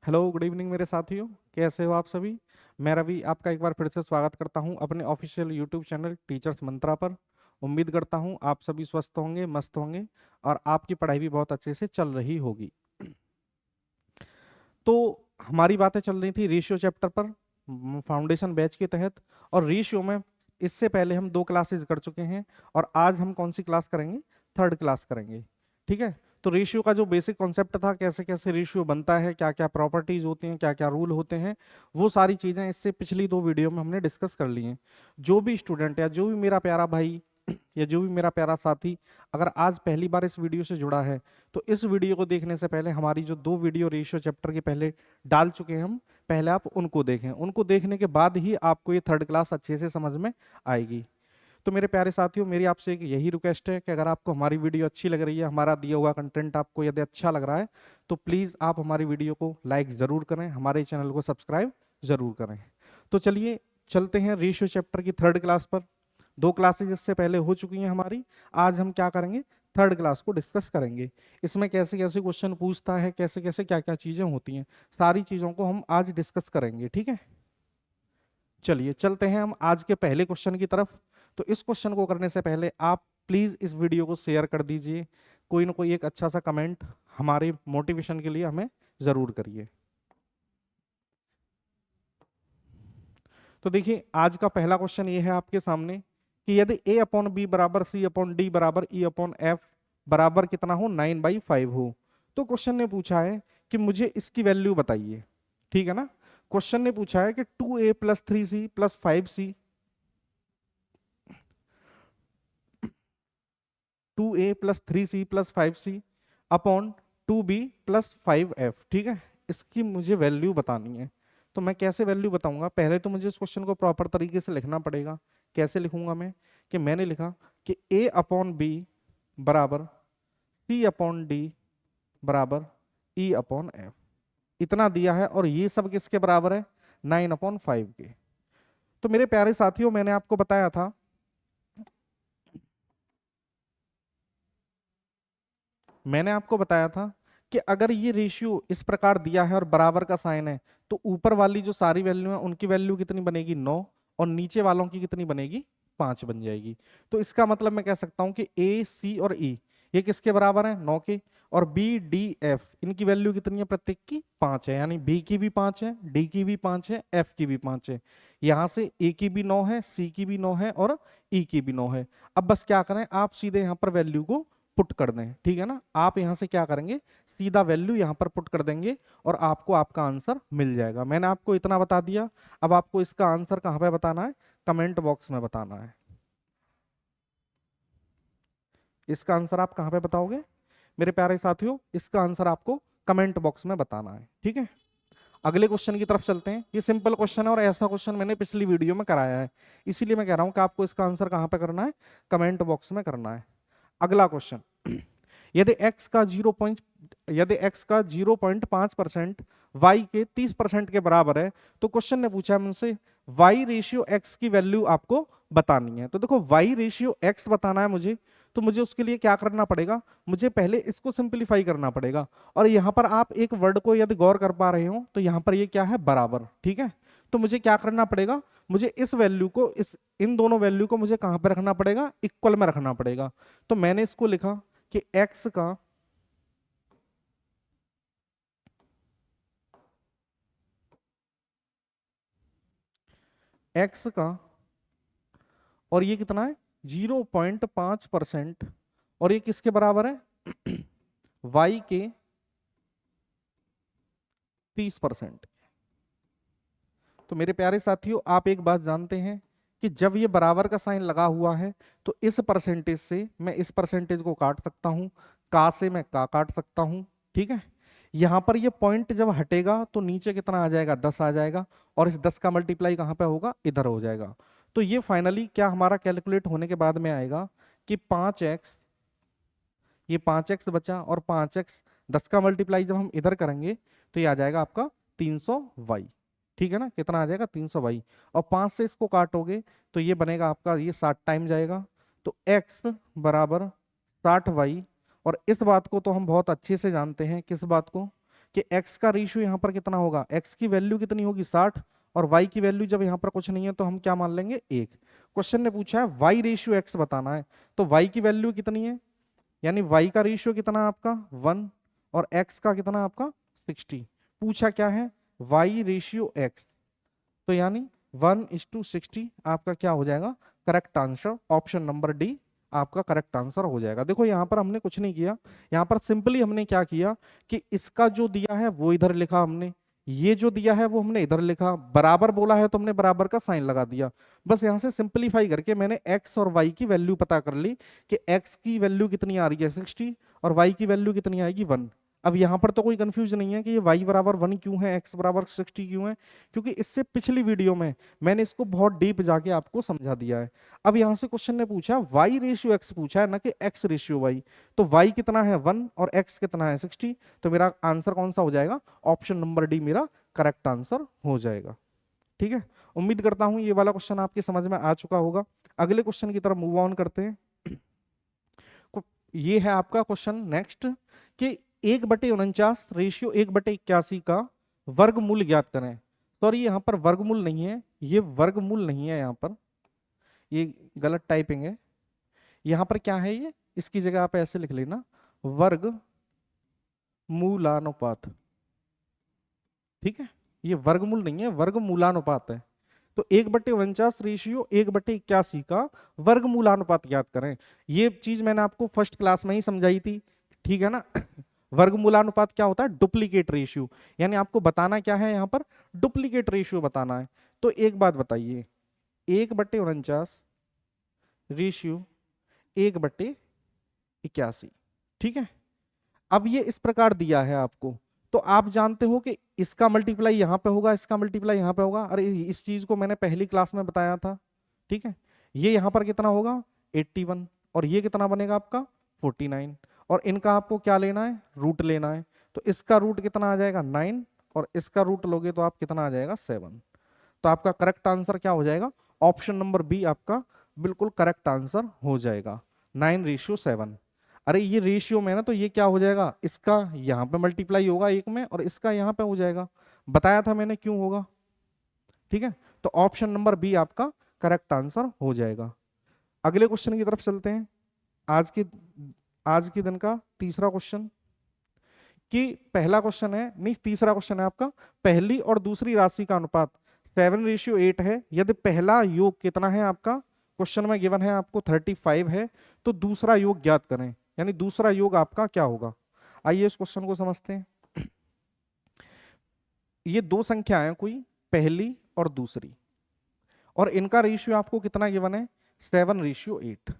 Hello good evening मेरे साथियों, कैसे हो आप सभी। मैं रवि आपका एक बार फिर से स्वागत करता हूं अपने ऑफिशियल यूट्यूब चैनल टीचर्स मंत्रा पर। उम्मीद करता हूं आप सभी स्वस्थ होंगे, मस्त होंगे और आपकी पढ़ाई भी बहुत अच्छे से चल रही होगी। तो हमारी बातें चल रही थी रेशियो चैप्टर पर, फाउंडेशन बैच के तहत। और रेशियो में इससे पहले हम 2 क्लासेस कर चुके हैं और आज हम कौन सी क्लास करेंगे, थर्ड क्लास करेंगे। ठीक है। तो रेशियो का जो बेसिक कॉन्सेप्ट था, कैसे कैसे रेशियो बनता है, क्या क्या प्रॉपर्टीज होती हैं, क्या क्या रूल होते हैं, वो सारी चीजें इससे पिछली 2 वीडियो में हमने डिस्कस कर ली हैं। जो भी स्टूडेंट या जो भी मेरा प्यारा भाई या जो भी मेरा प्यारा साथी अगर आज पहली बार इस वीडियो से जुड़ा है, तो इस वीडियो को देखने से पहले हमारी जो 2 वीडियो रेशियो चैप्टर के पहले डाल चुके हैं हम, पहले आप उनको देखें। उनको देखने के बाद ही आपको ये थर्ड क्लास अच्छे से समझ में आएगी। तो मेरे प्यारे साथियों, मेरी आपसे एक यही रिक्वेस्ट है कि अगर आपको हमारी वीडियो अच्छी लग रही है, हमारा दिया हुआ कंटेंट आपको यदि अच्छा लग रहा है, तो प्लीज़ आप हमारी वीडियो को लाइक ज़रूर करें, हमारे चैनल को सब्सक्राइब ज़रूर करें। तो चलिए चलते हैं रेशियो चैप्टर की थर्ड क्लास पर। 2 क्लासेज इससे पहले हो चुकी हैं हमारी। आज हम क्या करेंगे, थर्ड क्लास को डिस्कस करेंगे। इसमें कैसे कैसे क्वेश्चन पूछता है, कैसे कैसे क्या क्या चीज़ें होती हैं, सारी चीज़ों को हम आज डिस्कस करेंगे। ठीक है, चलिए चलते हैं हम आज के पहले क्वेश्चन की तरफ। तो इस क्वेश्चन को करने से पहले आप प्लीज इस वीडियो को शेयर कर दीजिए, कोई ना कोई एक अच्छा सा कमेंट हमारे मोटिवेशन के लिए हमें जरूर करिए। तो देखिए आज का पहला क्वेश्चन ये है आपके सामने कि यदि a अपॉन बी बराबर c अपॉन डी बराबर e अपॉन एफ बराबर कितना हो, 9/5 हो, तो क्वेश्चन ने पूछा है कि मुझे इसकी वैल्यू बताइए। ठीक है ना। क्वेश्चन ने पूछा है कि 2a plus 3c plus 5c, 2a plus 3c plus 5c upon 2b plus 5f। ठीक है, इसकी मुझे वैल्यू बतानी है। तो मैं कैसे वैल्यू बताऊंगा, पहले तो मुझे इस क्वेश्चन को प्रॉपर तरीके से लिखना पड़ेगा। कैसे लिखूंगा मैं, कि मैंने लिखा कि a अपॉन बी बराबर c अपॉन डी बराबर e अपॉन एफ, इतना दिया है और ये सब किसके बराबर है, 9/5 के। तो मेरे प्यारे साथियों, मैंने आपको बताया था कि अगर ये रेशियो इस प्रकार दिया है और बराबर का साइन है, तो ऊपर वाली जो सारी वैल्यू है उनकी वैल्यू कितनी बनेगी, 9, और नीचे वालों की कितनी बनेगी, 5 बन जाएगी। तो इसका मतलब मैं कह सकता हूं कि ए सी और ई ये किसके बराबर है, 9 के। और बी डी एफ इनकी वैल्यू कितनी है, प्रत्येक की 5 है, यानी बी की भी 5 है, डी की भी 5 है, एफ की भी 5 है। यहां से ए की भी 9 है, सी की भी 9 है और ई की भी 9 है। अब बस क्या करें, आप सीधे यहां पर वैल्यू को पुट कर दें। ठीक है ना, आप यहां से क्या करेंगे, सीधा वैल्यू यहां पर पुट कर देंगे और आपको आपका आंसर मिल जाएगा। मैंने आपको इतना बता दिया, अब आपको इसका आंसर कहां पे बताना है, कमेंट बॉक्स में बताना है। इसका आंसर आप कहां पे बताओगे मेरे प्यारे साथियों, इसका आंसर आपको कमेंट बॉक्स में बताना है। ठीक है, अगले क्वेश्चन की तरफ चलते हैं। ये सिंपल क्वेश्चन है और ऐसा क्वेश्चन मैंने पिछली वीडियो में कराया है, इसीलिए मैं कह रहा हूं कि आपको इसका आंसर कहां पे करना है, कमेंट बॉक्स में करना है। अगला क्वेश्चन, यदि x का 0.5% y के 30% के बराबर है, तो क्वेश्चन ने पूछा मुझसे y रेशियो x की वैल्यू आपको बतानी है। तो देखो y रेशियो x बताना है मुझे, तो मुझे उसके लिए क्या करना पड़ेगा, मुझे पहले इसको सिंपलीफाई करना पड़ेगा। और यहां पर आप एक वर्ड को यदि गौर कर पा रहे हो, तो यहां पर ये क्या है, बराबर। ठीक है, तो मुझे क्या करना पड़ेगा, मुझे इस वैल्यू को, इस इन दोनों वैल्यू को मुझे कहां पर रखना पड़ेगा, इक्वल में रखना पड़ेगा। तो मैंने इसको लिखा कि एक्स का और ये कितना है, 0.5%, और ये किसके बराबर है वाई के 30%। तो मेरे प्यारे साथियों, आप एक बात जानते हैं कि जब ये बराबर का साइन लगा हुआ है, तो इस परसेंटेज से मैं इस परसेंटेज को काट सकता हूं, का से मैं का काट सकता हूं। ठीक है, यहां पर ये पॉइंट जब हटेगा तो नीचे कितना आ जाएगा, 10 आ जाएगा, और इस 10 का मल्टीप्लाई कहां पे होगा, इधर हो जाएगा। तो ये फाइनली क्या हमारा कैलकुलेट होने के बाद में आएगा कि 5x, ये 5x बचा, और 5x 10 का मल्टीप्लाई जब हम इधर करेंगे तो ये आ जाएगा आपका 300y। ठीक है ना, कितना आ जाएगा, 300y। और 5 से इसको काटोगे तो ये बनेगा आपका, ये 60 टाइम जाएगा, तो x बराबर 60y। और इस बात को तो हम बहुत अच्छे से जानते हैं, किस बात को, कि x का रेशियो यहाँ पर कितना होगा, x की वैल्यू कितनी होगी 60, और y की वैल्यू जब यहाँ पर कुछ नहीं है तो हम क्या मान लेंगे 1। क्वेश्चन ने पूछा है y रेशियो x बताना है, तो y की वैल्यू कितनी है, यानी y का रेशियो कितना है आपका 1 और x का कितना आपका 60। पूछा क्या है y रेशियो x, तो यानी 1:60 आपका क्या हो जाएगा correct answer, option number D आपका करेक्ट आंसर हो जाएगा। देखो यहाँ पर हमने कुछ नहीं किया, यहाँ पर सिंपली हमने क्या किया कि इसका जो दिया है वो इधर लिखा हमने, ये जो दिया है वो हमने इधर लिखा, बराबर बोला है तो हमने बराबर का साइन लगा दिया। बस यहाँ से सिंपलीफाई करके मैंने x और y की वैल्यू पता कर ली कि x की वैल्यू कितनी आ रही है 60 और y की वैल्यू कितनी आएगी 1। अब यहाँ पर तो कोई कंफ्यूज नहीं है कि ये y बराबर 1 क्यों है, x बराबर 60 क्यों है, क्योंकि इससे पिछली वीडियो में मैंने इसको बहुत डीप जाके आपको समझा दिया है। अब यहाँ से क्वेश्चन ने पूछा y रेशियो x पूछा है ना कि x रेशियो y, तो y कितना है 1 और x कितना है 60, तो मेरा आंसर कौन सा हो जाएगा, ऑप्शन नंबर डी मेरा करेक्ट आंसर हो जाएगा। ठीक है, उम्मीद करता हूं ये वाला क्वेश्चन आपके समझ में आ चुका होगा। अगले क्वेश्चन की तरफ मूव ऑन करते हैं। ये है आपका क्वेश्चन नेक्स्ट कि 1/49 रेशियो 1/81 का वर्गमूल ज्ञात करें। सॉरी यहाँ पर वर्गमूल नहीं है, ये वर्गमूल नहीं है, यहाँ पर ये गलत टाइपिंग है। यहाँ पर क्या है, ये इसकी जगह आप ऐसे लिख लेना वर्गमूलानुपात। ठीक है, ये वर्गमूल नहीं है, वर्गमूलानुपात है। तो 1/49 रेशियो 1/81 का वर्गमूलानुपात ज्ञात करें। ये चीज मैंने आपको फर्स्ट क्लास में ही समझाई थी, ठीक है ना। वर्गमूलानुपात क्या होता है, डुप्लीकेट रेशियो, यानी आपको बताना क्या है यहाँ पर, डुप्लीकेट रेशियो बताना है। तो एक बात बताइए, 1/49 रेशियो 1/81, ठीक है। अब ये इस प्रकार दिया है आपको, तो आप जानते हो कि इसका मल्टीप्लाई यहाँ पे होगा, इसका मल्टीप्लाई यहाँ पे होगा। अरे इस चीज को मैंने पहली क्लास में बताया था, ठीक है। ये यहाँ पर कितना होगा 81 और ये कितना बनेगा आपका 49, और इनका आपको क्या लेना है, रूट लेना है। तो इसका रूट कितना आ जाएगा 9 और इसका रूट लोगे तो आप कितना आ जाएगा 7। तो आपका करेक्ट आंसर क्या हो जाएगा, ऑप्शन नंबर बी आपका बिल्कुल करेक्ट आंसर हो जाएगा, 9:7। अरे ये रेशियो में ना, तो ये क्या हो जाएगा, इसका यहाँ पे मल्टीप्लाई होगा एक में और इसका यहाँ पे हो जाएगा, बताया था मैंने क्यों होगा। ठीक है, तो ऑप्शन नंबर बी आपका करेक्ट आंसर हो जाएगा। अगले क्वेश्चन की तरफ चलते हैं। आज के दिन का तीसरा क्वेश्चन, कि पहला क्वेश्चन है, नहीं तीसरा क्वेश्चन है आपका, पहली और दूसरी राशि का अनुपात 7:8 है, यदि पहला योग कितना है आपका, क्वेश्चन में गिवन है आपको 35 है, तो दूसरा योग ज्ञात करें, यानी दूसरा योग आपका क्या होगा। आइए इस क्वेश्चन को समझते हैं। ये दो संख्याएं हैं कोई, पहली और दूसरी, और इनका रेशियो आपको कितना गिवन है 7:8,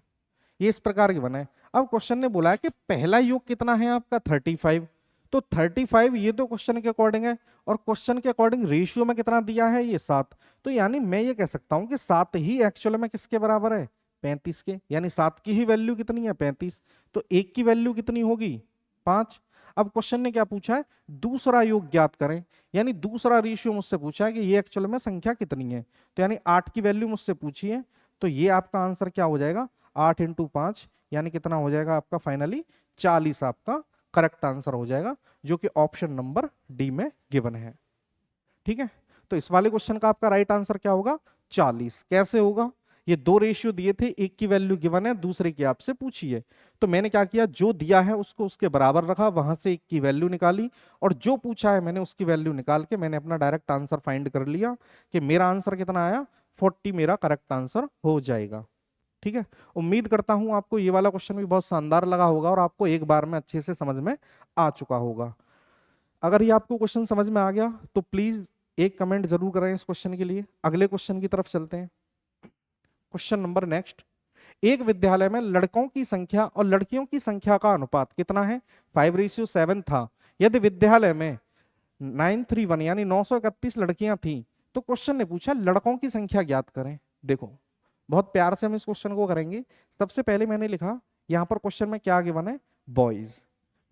ये इस प्रकार गिवन है। अब क्वेश्चन ने बोला है कि पहला योग कितना है आपका 35, तो 35 ये तो क्वेश्चन के अकॉर्डिंग है, और क्वेश्चन के अकॉर्डिंग रेशियो में कितना दिया है ये 7, तो यानी मैं ये कह सकता हूं कि 7 ही एक्चुअल में किसके बराबर है 35 के, यानी 7 की ही वैल्यू कितनी है 35, तो 1 की वैल्यू कितनी होगी 5। अब क्वेश्चन ने क्या पूछा है, दूसरा योग ज्ञात करें, यानी दूसरा रेशियो मुझसे पूछा है कि ये एक्चुअल में संख्या कितनी है, तो यानी 8 की वैल्यू मुझसे पूछी है, तो ये आपका आंसर क्या हो जाएगा 8 × 5, यानी कितना हो जाएगा आपका फाइनली 40 आपका करेक्ट आंसर हो जाएगा, जो कि ऑप्शन नंबर डी में गिवन है। ठीक है, तो इस वाले क्वेश्चन का आपका राइट आंसर क्या होगा 40। कैसे होगा, ये दो रेशियो दिए थे, एक की वैल्यू गिवन है, दूसरे की आपसे पूछी है, तो मैंने क्या किया, जो दिया है उसको उसके बराबर रखा, वहां से एक की वैल्यू निकाली, और जो पूछा है मैंने उसकी वैल्यू निकाल के मैंने अपना डायरेक्ट आंसर फाइंड कर लिया कि मेरा आंसर कितना आया 40 मेरा करेक्ट आंसर हो जाएगा। ठीक है, उम्मीद करता हूं आपको ये वाला क्वेश्चन भी बहुत शानदार लगा होगा और आपको एक बार में अच्छे से समझ में आ चुका होगा। अगर ये आपको क्वेश्चन समझ में आ गया तो प्लीज एक कमेंट जरूर करें इस क्वेश्चन के लिए। अगले क्वेश्चन की तरफ चलते हैं। क्वेश्चन नंबर नेक्स्ट, एक विद्यालय में लड़कों की संख्या और लड़कियों की संख्या का अनुपात कितना है, 5:7 था। यदि विद्यालय में 931 यानी 931 लड़कियां थी, तो क्वेश्चन ने पूछा लड़कों की संख्या ज्ञात करें। देखो बहुत प्यार से हम इस क्वेश्चन को करेंगे। सबसे पहले मैंने लिखा यहां पर क्वेश्चन में क्या गिवन है बॉयज,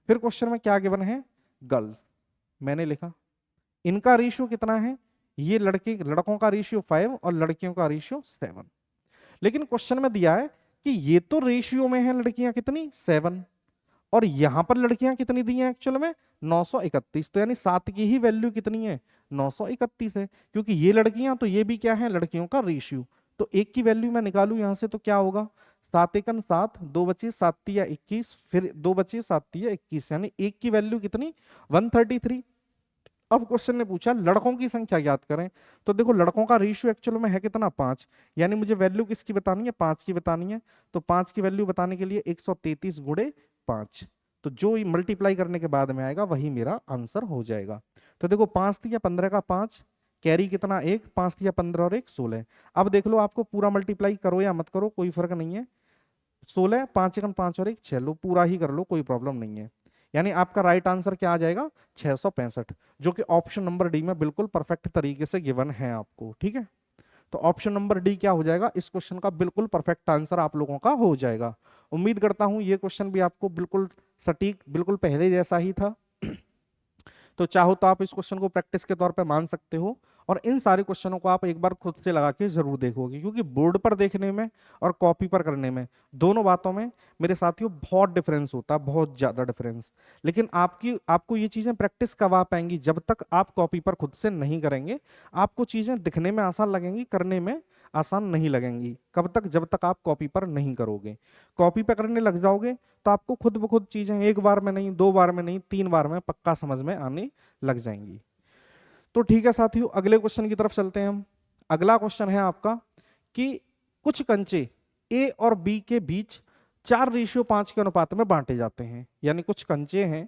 फिर क्वेश्चन में क्या गिवन है गर्ल्स, मैंने लिखा इनका रेशियो कितना है, ये लड़कों का रेशियो 5 और लड़कियों का रेशियो 7। लेकिन क्वेश्चन में दिया है कि ये तो रेशियो में है लड़कियां कितनी 7 और यहां पर लड़कियां कितनी दी हैं एक्चुअल में 931, तो यानी 7 की ही वैल्यू कितनी है 931 है, क्योंकि ये लड़कियां तो ये भी क्या है लड़कियों का रेशियो। तो एक की वैल्यू मैं निकालू यहां से तो क्या होगा 7 एकन 7, 2 बचे 7 तिया 21, फिर 2 बचे 7 तिया 21, यानी एक की वैल्यू कितनी 133। अब क्वेश्चन ने पूछा लड़कों की संख्या ज्ञात करें, तो देखो लड़कों का रेशियो एक्चुअल में है कितना 5, यानी मुझे वैल्यू किसकी बतानी है 5 की बतानी है। तो 5 की वैल्यू बताने के लिए 133 गुणे 5, तो जो मल्टीप्लाई करने के बाद में आएगा वही मेरा आंसर हो जाएगा। तो देखो 5 तिया 15 का 5, कैरी कितना 1, 5 तिया 15 और 1 16। अब देख लो आपको पूरा मल्टीप्लाई करो या मत करो कोई फर्क नहीं है, 16 5 एकम 5 और 1 6, लो पूरा ही कर लो कोई प्रॉब्लम नहीं है। यानी आपका राइट आंसर क्या आ जाएगा 665, जो कि ऑप्शन नंबर डी में बिल्कुल परफेक्ट तरीके से गिवन है आपको, ठीक है। तो ऑप्शन नंबर डी क्या हो जाएगा इस क्वेश्चन का बिल्कुल परफेक्ट आंसर आप लोगों का हो जाएगा। उम्मीद करता हूं ये क्वेश्चन भी आपको बिल्कुल सटीक बिल्कुल पहले जैसा ही था। तो चाहो तो आप इस क्वेश्चन को प्रैक्टिस के तौर पे मान सकते हो, और इन सारे क्वेश्चनों को आप एक बार खुद से लगा के जरूर देखोगे, क्योंकि बोर्ड पर देखने में और कॉपी पर करने में दोनों बातों में मेरे साथियों बहुत डिफरेंस होता है, बहुत ज्यादा डिफरेंस। लेकिन आपको ये चीजें प्रैक्टिस कब आ पाएंगी जब तक आप कॉपी पर खुद से नहीं करेंगे। आपको चीजें दिखने में आसान लगेंगी, करने में आसान नहीं लगेंगी। कब तक, जब तक आप कॉपी पर नहीं करोगे। कॉपी पर करने लग जाओगे तो आपको खुद ब खुद चीजें एक बार में नहीं, 2 बार में नहीं, 3 बार में पक्का समझ में आने लग जाएंगी। तो ठीक है साथियों, अगले क्वेश्चन की तरफ चलते हैं हम। अगला क्वेश्चन है आपका कि कुछ कंचे ए और बी के बीच 4:5 के अनुपात में बांटे जाते हैं। यानी कुछ कंचे हैं,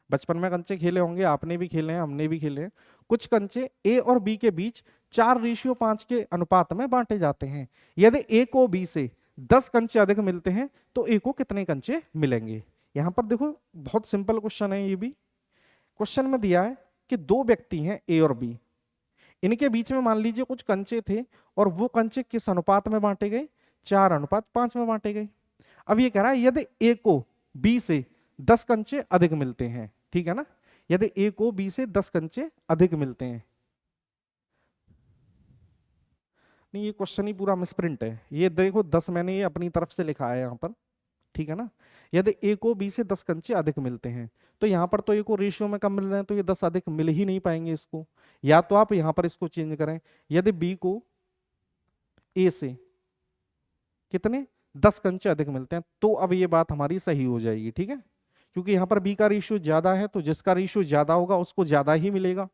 बचपन में कंचे खेले होंगे, आपने भी खेले हैं, हमने भी खेले हैं। कुछ कंचे ए और बी के बीच 4:5 के अनुपात में बांटे जाते हैं। यदि ए को बी से 10 कंचे अधिक मिलते हैं तो ए को कितने कंचे मिलेंगे। यहां पर देखो बहुत सिंपल क्वेश्चन है ये भी। क्वेश्चन में दिया है कि दो व्यक्ति हैं ए और बी, इनके बीच में मान लीजिए कुछ कंचे थे और वो कंचे किस अनुपात में बांटे गए 4:5 में बांटे गए। अब ये कह रहा है यदि ए को बी से 10 कंचे अधिक मिलते हैं, ठीक है ना, यदि ए को बी से 10 कंचे अधिक मिलते हैं। नहीं ये क्वेश्चन ही पूरा मिसप्रिंट है, ये देखो 10 मैंने ये अपनी तरफ से लिखा है यहाँ पर, ठीक है ना। यदि ए को बी से 10 कंचे अधिक मिलते हैं तो यहाँ पर तो ए को रेशियो में कम मिल रहे हैं, तो ये 10 अधिक मिल ही नहीं पाएंगे इसको। या तो आप यहाँ पर इसको चेंज करें, यदि बी को ए से कितने 10 कंचे अधिक मिलते हैं तो अब ये बात हमारी सही हो जाएगी, ठीक है। क्योंकि यहाँ पर बी का रेशियो ज्यादा है, तो जिसका रेशियो ज्यादा होगा उसको ज्यादा ही मिलेगा,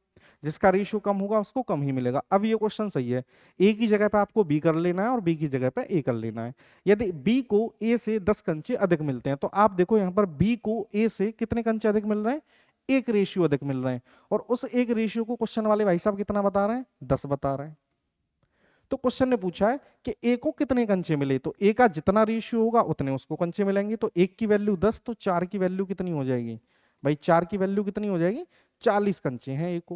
जिसका रेशियो कम होगा उसको कम ही मिलेगा। अब ये क्वेश्चन सही है, ए की जगह पे आपको बी कर लेना है और बी की जगह पे ए कर लेना है। यदि बी को ए से 10 कंचे अधिक मिलते हैं तो आप देखो यहाँ पर बी को ए से कितने कंचे अधिक मिल रहे हैं, एक रेशियो अधिक मिल रहे हैं, और उस एक रेशियो को क्वेश्चन वाले भाई साहब कितना बता रहे हैं 10 बता रहे हैं। तो क्वेश्चन ने पूछा है कि ए को कितने कंचे मिले, तो ए का जितना रेशियो होगा उतने उसको कंचे मिलेंगे। तो एक की वैल्यू 10, तो 4 की वैल्यू कितनी हो जाएगी भाई, 4 की वैल्यू कितनी हो जाएगी 40 कंचे हैं ए को।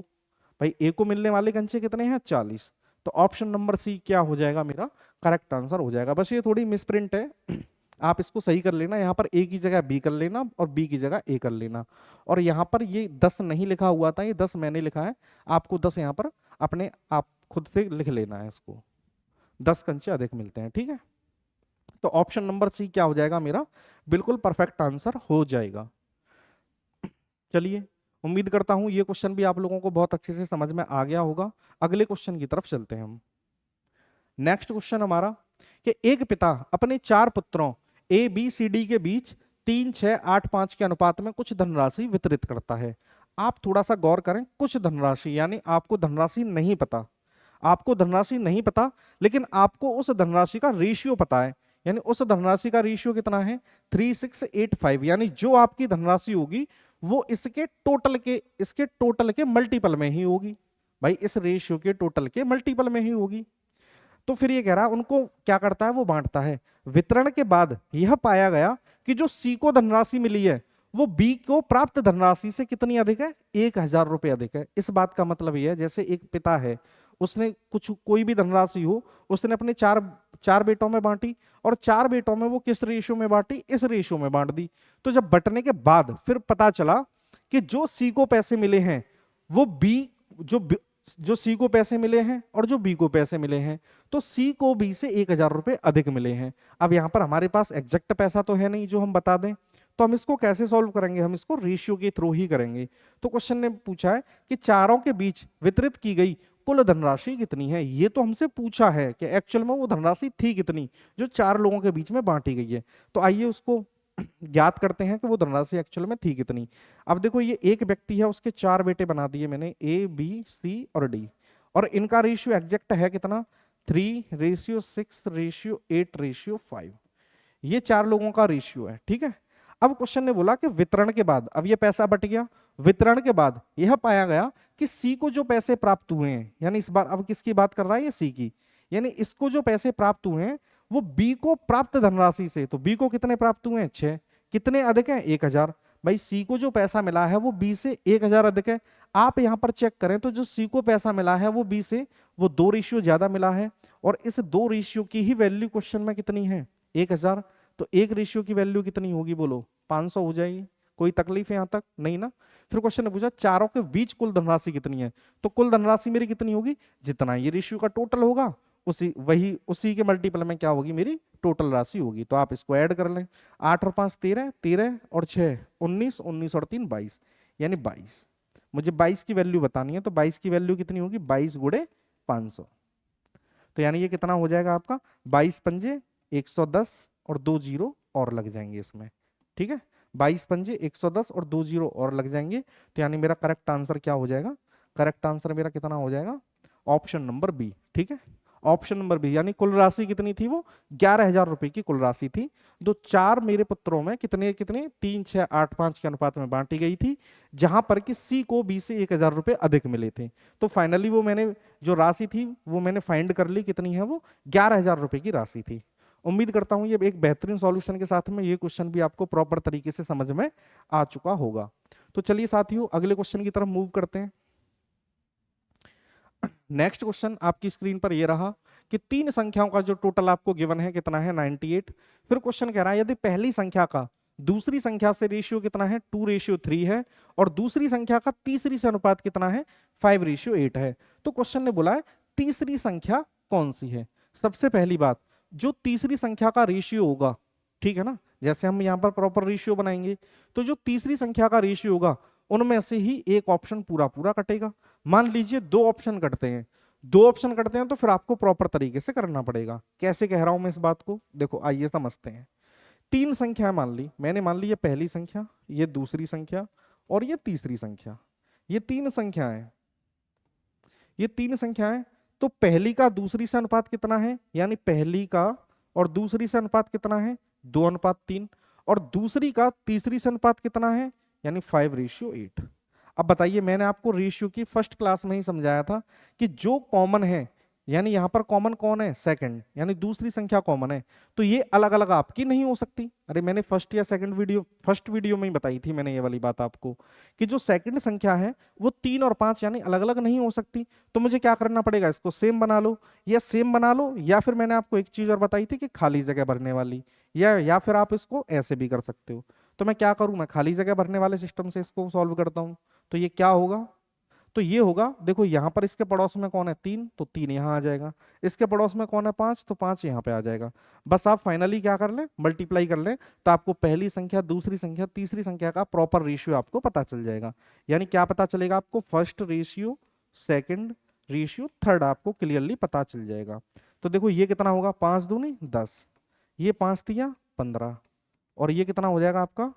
भाई ए को मिलने वाले कंचे कितने हैं 40, तो ऑप्शन नंबर सी क्या हो जाएगा मेरा करेक्ट आंसर हो जाएगा। बस ये थोड़ी मिसप्रिंट है, आप इसको सही कर लेना, यहाँ पर ए की जगह बी कर लेना और बी की जगह ए कर लेना। और यहाँ पर ये 10 नहीं लिखा हुआ था, ये 10 मैंने लिखा है, आपको 10 यहाँ पर अपने आप खुद से लिख लेना है इसको, 10 कंचे अधिक मिलते हैं, ठीक है। तो ऑप्शन नंबर सी क्या हो जाएगा मेरा बिल्कुल परफेक्ट आंसर हो जाएगा। चलिए उम्मीद करता हूं ये क्वेश्चन भी आप लोगों को बहुत अच्छे से समझ में आ गया होगा। अगले क्वेश्चन की तरफ चलते हैं हम। नेक्स्ट क्वेश्चन हमारा कि एक पिता अपने 4 पुत्रों ए बी सी डी के बीच 3 6 8 5 के अनुपात में कुछ धनराशि वितरित करता है। आप थोड़ा सा गौर करें, कुछ धनराशि यानी आपको धनराशि नहीं पता, आपको धनराशि नहीं पता, लेकिन आपको उस धनराशि का रेशियो पता है। यानी उस धनराशि का रेशियो कितना है 3685, यानी जो आपकी धनराशि होगी वो इसके टोटल के मल्टीपल में ही होगी। भाई इस रेशियो के टोटल के मल्टीपल में ही होगी। तो फिर ये कह रहा है उनको क्या करता है वो बांटता है। वितरण के बाद यह पाया गया कि जो सी को धनराशि मिली है वो बी को प्राप्त धनराशि से कितनी अधिक है 1000 रुपए अधिक है। इस बात का मतलब यह है जैसे एक पिता है, उसने कोई भी धनराशि हो उसने अपने चार बेटों में बांटी, और 4 बेटों में वो किस रेशियो में बांटी, इस रेशियो में बांट दी। तो जब बंटने के बाद फिर पता चला कि जो सी को पैसे मिले हैं वो बी जो सी को पैसे मिले हैं और जो बी को पैसे मिले हैं, तो सी को बी से 1000 रुपए अधिक मिले हैं। अब यहां पर हमारे पास एग्जैक्ट पैसा तो है नहीं जो हम बता दें, तो हम इसको कैसे सॉल्व करेंगे, हम इसको रेशियो के थ्रू ही करेंगे। तो क्वेश्चन ने पूछा है कि चारों के बीच वितरित की गई कुल धनराशि कितनी है। ये तो हमसे पूछा है कि एक्चुअल में वो धनराशि थी कितनी जो चार लोगों के बीच में बांटी गई है। तो आइए उसको ज्ञात करते हैं कि वो धनराशि एक्चुअल में थी कितनी। अब देखो ये एक व्यक्ति है, उसके चार बेटे बना दिए मैंने, ए बी सी और डी, और इनका रेशियो एग्जैक्ट है कितना, 3:6:8:5। ये चार लोगों का रेशियो है, ठीक है। अब क्वेश्चन ने बोला कि वितरण के बाद, अब ये पैसा बट गया, वितरण के बाद यह पाया गया कि सी को जो पैसे प्राप्त हुए हैं, यानी इस बार अब किसकी बात कर रहा है, ये सी की, यानी इसको जो पैसे प्राप्त हुए हैं वो बी को प्राप्त धनराशि से, तो बी को कितने प्राप्त हुए हैं, 6, कितने अधिक है, 1000। भाई सी को जो पैसा मिला है वो बी से 1000 अधिक है। आप यहां पर चेक करें तो जो सी को पैसा मिला है वो बी से वो 2 रेशियो ज्यादा मिला है, और इस 2 रेशियो की ही वैल्यू क्वेश्चन में कितनी है, 1000। तो एक रेशियो की वैल्यू कितनी होगी बोलो, 500 हो जाएगी। कोई तकलीफ है यहां तक, नहीं ना। फिर क्वेश्चन ने पूछा चारों के बीच कुल धनराशि कितनी है, तो कुल धनराशि मेरी कितनी होगी, जितना ये रेशियो का टोटल होगा उसी के मल्टीपल में क्या होगी, मेरी टोटल राशि होगी। तो आप इसको ऐड कर लें, 8 और 5 13, 13 और 6 19, 19 और 3 22, यानी 22। मुझे 22 की वैल्यू बतानी है, तो 22 की वैल्यू कितनी होगी, 22 गुणे 500। तो यानी ये कितना हो जाएगा आपका, 22 पंजे 110 और 2 जीरो और लग जाएंगे इसमें, ठीक है। 22 पंजे 110 और 2 जीरो और लग जाएंगे। तो यानी मेरा करेक्ट आंसर क्या हो जाएगा, करेक्ट आंसर मेरा कितना हो जाएगा, ऑप्शन नंबर बी, ठीक है। ऑप्शन नंबर बी, यानी कुल राशि कितनी थी, वो 11,000 रुपए की कुल राशि थी, जो चार मेरे पुत्रों में कितने कितने 3, 6, 8, 5 के अनुपात में बांटी गई थी, जहां पर कि सी को बी से 1000 रुपए अधिक मिले थे। तो फाइनली वो मैंने जो राशि थी वो मैंने फाइंड कर ली, कितनी है वो 11,000 रुपए की राशि थी। उम्मीद करता हूं ये एक बेहतरीन सॉल्यूशन के साथ में ये क्वेश्चन भी आपको प्रॉपर तरीके से समझ में आ चुका होगा। तो चलिए साथियों अगले क्वेश्चन की तरफ मूव करते हैं। नेक्स्ट क्वेश्चन आपकी स्क्रीन पर ये रहा कि तीन संख्याओं का जो टोटल आपको गिवन है कितना है, 98। फिर क्वेश्चन कह रहा है यदि पहली संख्या का दूसरी संख्या से रेशियो कितना है, 2:3 है, और दूसरी संख्या का तीसरी से अनुपात कितना है, 5:8 है। तो क्वेश्चन ने बोला है तीसरी संख्या कौन सी है। सबसे पहली बात, जो तीसरी संख्या का रेशियो होगा, ठीक है ना, जैसे हम यहाँ पर प्रॉपर रेशियो बनाएंगे तो जो तीसरी संख्या का रेशियो होगा उनमें से ही एक ऑप्शन पूरा पूरा कटेगा। मान लीजिए 2 ऑप्शन कटते हैं, 2 ऑप्शन कटते हैं तो फिर आपको प्रॉपर तरीके से करना पड़ेगा। कैसे कह रहा हूं मैं इस बात को, देखो आइए समझते हैं। 3 संख्या मान ली मैंने, मान ली ये पहली संख्या, ये दूसरी संख्या और ये तीसरी संख्या, ये 3 संख्याएं, ये 3 संख्याएं। तो पहली का दूसरी से अनुपात कितना है, यानी पहली का और दूसरी से अनुपात कितना है, 2:3, और दूसरी का तीसरी से अनुपात कितना है, यानी 5:8। अब बताइए, मैंने आपको रेशियो की फर्स्ट क्लास में ही समझाया था कि जो कॉमन है, यानी यहां पर कॉमन कौन है, सेकंड, यानी दूसरी संख्या कॉमन है, तो ये अलग अलग आपकी नहीं हो सकती। अरे मैंने फर्स्ट वीडियो में ही बताई थी मैंने ये वाली बात आपको कि जो सेकंड संख्या है वो 3 और 5 यानी अलग अलग नहीं हो सकती। तो मुझे क्या करना पड़ेगा, इसको सेम बना लो, या सेम बना लो, या फिर मैंने आपको एक चीज और बताई थी कि खाली जगह भरने वाली, या फिर आप इसको ऐसे भी कर सकते हो। तो मैं क्या करूं, मैं खाली जगह भरने वाले सिस्टम से इसको सॉल्व करता हूं। तो ये क्या होगा, तो ये होगा, देखो यहां पर इसके पड़ोस में कौन है 3, तो 3 यहां आ जाएगा, इसके पड़ोस में कौन है 5, तो 5 यहां पे आ जाएगा। बस आप फाइनली क्या कर लें, मल्टीप्लाई कर लें, तो आपको पहली संख्या, दूसरी संख्या, तीसरी संख्या का प्रॉपर रेशियो आपको पता चल जाएगा। यानी क्या पता चलेगा आपको, first ratio, second ratio, third आपको क्लियरली पता चल जाएगा। तो देखो ये कितना होगा, 5 दूनी 10, ये 5 तिया 15, और ये कितना हो जाएगा आपका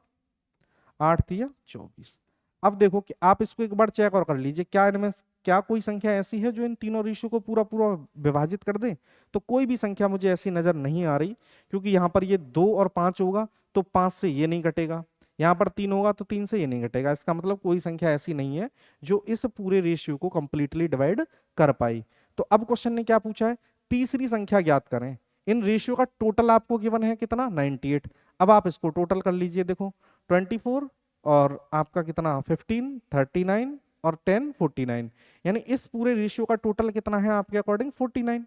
8 तिया 24। अब देखो कि आप इसको एक बार चेक और कर लीजिए, क्या इनमें क्या कोई संख्या ऐसी है जो इन तीनों रेशियो को पूरा पूरा विभाजित कर दे। तो कोई भी संख्या मुझे ऐसी नजर नहीं आ रही, क्योंकि यहाँ पर ये 2 और 5 होगा तो 5 से ये नहीं कटेगा, यहाँ पर 3 होगा तो 3 से ये नहीं कटेगा। इसका मतलब कोई संख्या ऐसी नहीं है जो इस पूरे रेशियो को कंप्लीटली डिवाइड कर पाई। तो अब क्वेश्चन ने क्या पूछा है, तीसरी संख्या ज्ञात करें। इन रेशियो का टोटल आपको गिवन है कितना, 98। अब आप इसको टोटल कर लीजिए, देखो 24 और आपका कितना 15, 39 और 10, 49, यानी इस पूरे रेशियो का टोटल कितना है आपके अकॉर्डिंग 49।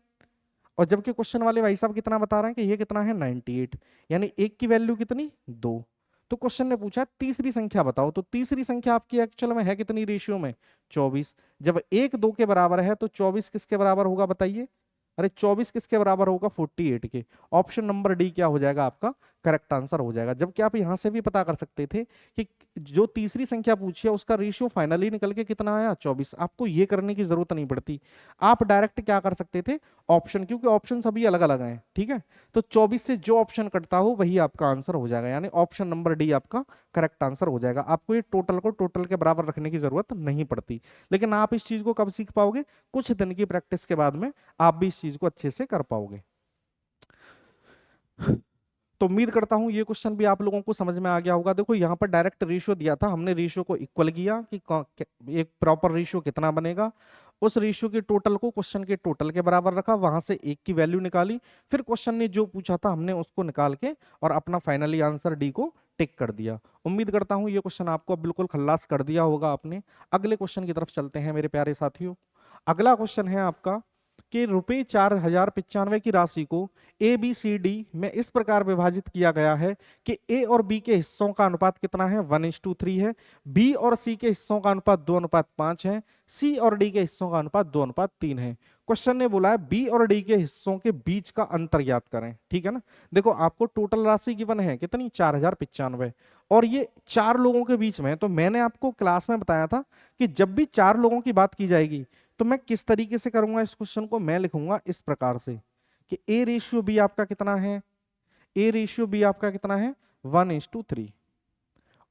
और जबकि क्वेश्चन वाले भाई साहब कितना बता रहे हैं कि ये कितना है 98, यानी एक की वैल्यू कितनी 2। तो क्वेश्चन ने पूछा तीसरी संख्या बताओ, तो तीसरी संख्या आपकी एक्चुअल में है कितनी रेशियो में, 24। जब 1 2 के बराबर है तो 24 किसके बराबर होगा बताइए, अरे 24 किसके बराबर होगा, 48 के। ऑप्शन नंबर डी क्या हो जाएगा आपका करेक्ट आंसर हो जाएगा। जबकि आप यहां से भी पता कर सकते थे कि जो तीसरी संख्या पूछी है उसका रेशियो फाइनली निकल के कितना आया 24। आपको ये करने की जरूरत नहीं पड़ती, आप डायरेक्ट क्या कर सकते थे ऑप्शन, क्योंकि ऑप्शन सभी अलग अलग हैं, ठीक है। तो 24 से जो ऑप्शन कटता हो वही आपका आंसर हो जाएगा, यानी ऑप्शन नंबर डी आपका करेक्ट आंसर हो जाएगा। आपको ये टोटल को टोटल के बराबर रखने की जरूरत नहीं पड़ती। लेकिन आप इस चीज को कब सीख पाओगे, कुछ दिन की प्रैक्टिस के बाद में आप भी इस चीज को अच्छे से कर पाओगे। तो उम्मीद करता हूं ये क्वेश्चन भी आप लोगों को समझ में आ गया होगा। देखो यहाँ पर डायरेक्ट रेशियो दिया था, हमने रेशियो को इक्वल किया कि एक प्रॉपर रेशियो कितना बनेगा, उस रेशियो के टोटल को क्वेश्चन के टोटल के बराबर रखा, वहां से एक की वैल्यू निकाली, फिर क्वेश्चन ने जो पूछा था हमने उसको निकाल के और अपना फाइनली आंसर डी को टिक कर दिया। उम्मीद करता हूं ये क्वेश्चन आपको बिल्कुल खल्लास कर दिया होगा आपने। अगले क्वेश्चन की तरफ चलते हैं मेरे प्यारे साथियों। अगला क्वेश्चन है आपका कि रुपये 4095 की राशि को ए बी सी डी में इस प्रकार विभाजित किया गया है कि ए और बी के हिस्सों का अनुपात कितना है 1:3 है, बी और सी के हिस्सों का अनुपात 2:5 है, सी और डी के हिस्सों का अनुपात 2:3 है। क्वेश्चन ने बोला है बी और डी के हिस्सों के बीच का अंतर ज्ञात करें, ठीक है ना। देखो आपको टोटल राशि गिवन है कितनी 4095 और ये 4 लोगों के बीच में है। तो मैंने आपको क्लास में बताया था कि जब भी 4 लोगों की बात की जाएगी तो मैं किस तरीके से करूंगा, इस क्वेश्चन को मैं लिखूंगा इस प्रकार से कि ए रेशियो बी आपका कितना है, ए रेशियो बी आपका कितना है 1:3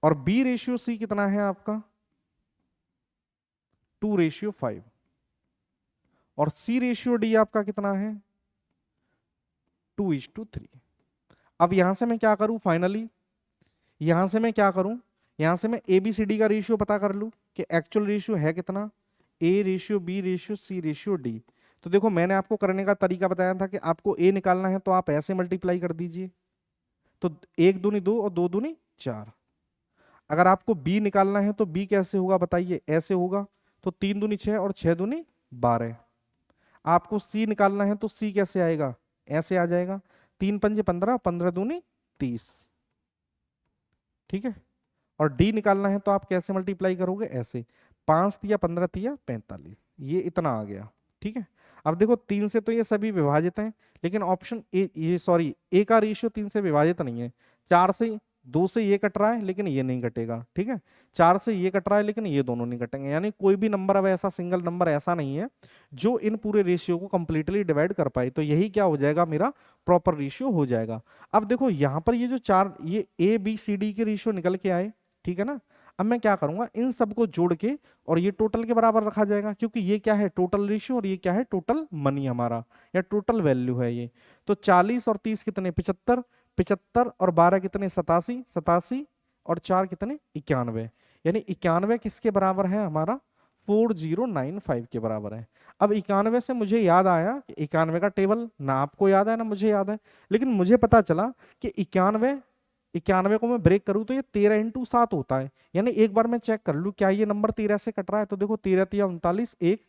और बी रेशियो सी कितना है आपका 2:5 और सी रेशियो डी आपका कितना है 2:3। अब यहां से मैं क्या करूं, फाइनली यहां से मैं क्या करूं, यहां से मैं ए बी सी डी का रेशियो पता कर लूं कि एक्चुअल रेशियो है कितना, A ratio B ratio C ratio D. तो देखो मैंने आपको करने का तरीका बताया था कि आपको ए निकालना है तो आप ऐसे मल्टीप्लाई कर दीजिए, तो 1 दूनी 2 और 2 दूनी 4। अगर आपको बी निकालना है तो बी कैसे होगा बताइए, ऐसे होगा, तो 3 दूनी 6 और 6 दूनी 12। आपको सी निकालना है तो सी कैसे आएगा, ऐसे आ जाएगा, 3 पंजे 15, 15 दूनी 30, ठीक है। और डी निकालना है तो आप कैसे मल्टीप्लाई करोगे, ऐसे 5 तिया 15 तिया 45, ये इतना आ गया, ठीक है। अब देखो 3 से तो ये सभी विभाजित हैं, लेकिन ऑप्शन ए, ये सॉरी ए का रेशियो 3 से विभाजित नहीं है। 4 से 2 से ये कट रहा है लेकिन ये नहीं कटेगा, ठीक है। 4 से ये कट रहा है लेकिन ये दोनों नहीं कटेंगे, यानी कोई भी नंबर अब ऐसा सिंगल नंबर ऐसा नहीं है जो इन पूरे रेशियो को कंप्लीटली डिवाइड कर पाए। तो यही क्या हो जाएगा, मेरा प्रॉपर रेशियो हो जाएगा। अब देखो यहाँ पर ये जो 4 ये ए बी सी डी के रेशियो निकल के आए, ठीक है ना। अब मैं क्या करूंगा, इन सबको जोड़ के और ये टोटल के बराबर रखा जाएगा, क्योंकि ये क्या है टोटल रेशियो और ये क्या है टोटल मनी हमारा, या टोटल वैल्यू है ये। तो 40 और 30 कितने 75, 75 और 12 कितने 87, 87 और 4 कितने 91, यानी 91 किसके बराबर है हमारा 4095 के बराबर है। अब 91 से मुझे याद आया कि 91 का टेबल ना आपको याद है ना मुझे याद है, लेकिन मुझे पता चला कि 91 को मैं ब्रेक करूं तो ये 13 × 7 होता है। यानी एक बार मैं चेक कर लूं क्या ये नंबर 13 से कट रहा है, तो देखो 13 तिया 39, 1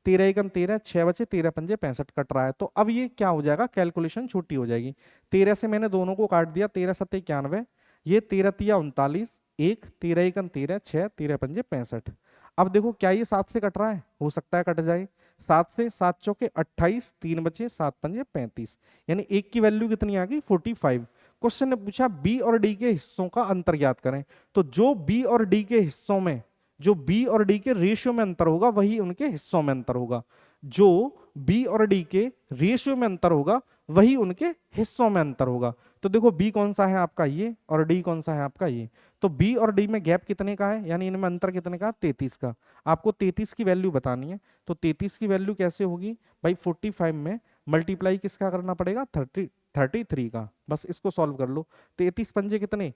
13 1 13, 6 बचे 13 पंजे 65 कट रहा है। तो अब ये क्या हो जाएगा, कैलकुलेशन छोटी हो जाएगी। 13 से मैंने दोनों को काट दिया, 13 7 91, ये 13 तिया 39, 1 13 1 13, 6 13 पंजे 65। अब देखो क्या ये 7 से कट रहा है, हो सकता है कट जाए। 7 से 7 चौके 28, 3 बचे 7 पंजे 35, यानी एक की वैल्यू कितनी आ गई 45। क्वेश्चन ने पूछा बी और डी के हिस्सों का अंतर ज्ञात करें, तो जो बी और डी के हिस्सों में, जो बी और डी के रेशियो में अंतर होगा वही उनके हिस्सों में अंतर होगा, जो बी और डी के रेशियो में अंतर होगा वही उनके हिस्सों में अंतर होगा। तो देखो बी कौन सा है आपका ये और डी कौन सा है आपका ये, तो बी और डी में गैप कितने का है, यानी इनमें अंतर कितने का 33 का। आपको 33 की वैल्यू बतानी है, तो 33 की वैल्य65 कैसे होगी भाई, 45 में मल्टीप्लाई किसका करना पड़ेगा 33 का, बस इसको सॉल्व कर लो। 33 पंजे कितने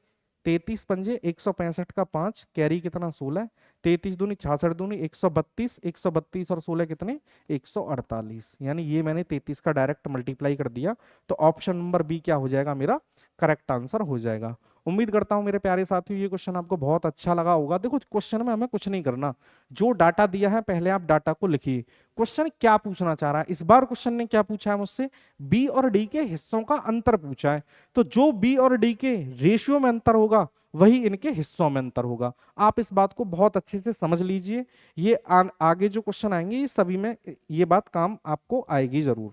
33 पंजे 165 का 5, कैरी कितना 16, 33 दूनी 66 दूनी 132, 132 और 16 कितने 148, यानी ये मैंने 33 का डायरेक्ट मल्टीप्लाई कर दिया। तो ऑप्शन नंबर बी क्या हो जाएगा, मेरा करेक्ट आंसर हो जाएगा। उम्मीद करता हूं मेरे प्यारे साथियों ये क्वेश्चन आपको बहुत अच्छा लगा होगा। देखो क्वेश्चन में हमें कुछ नहीं करना, जो डाटा दिया है पहले आप डाटा को लिखिए। क्वेश्चन क्या पूछना चाह रहा है, इस बार क्वेश्चन ने क्या पूछा है मुझसे, बी और डी के हिस्सों का अंतर पूछा है। तो जो बी और डी के रेशियो में अंतर होगा वही इनके हिस्सों में अंतर होगा। आप इस बात को बहुत अच्छे से समझ लीजिए, ये आगे जो क्वेश्चन आएंगे ये सभी में ये बात काम आपको आएगी जरूर,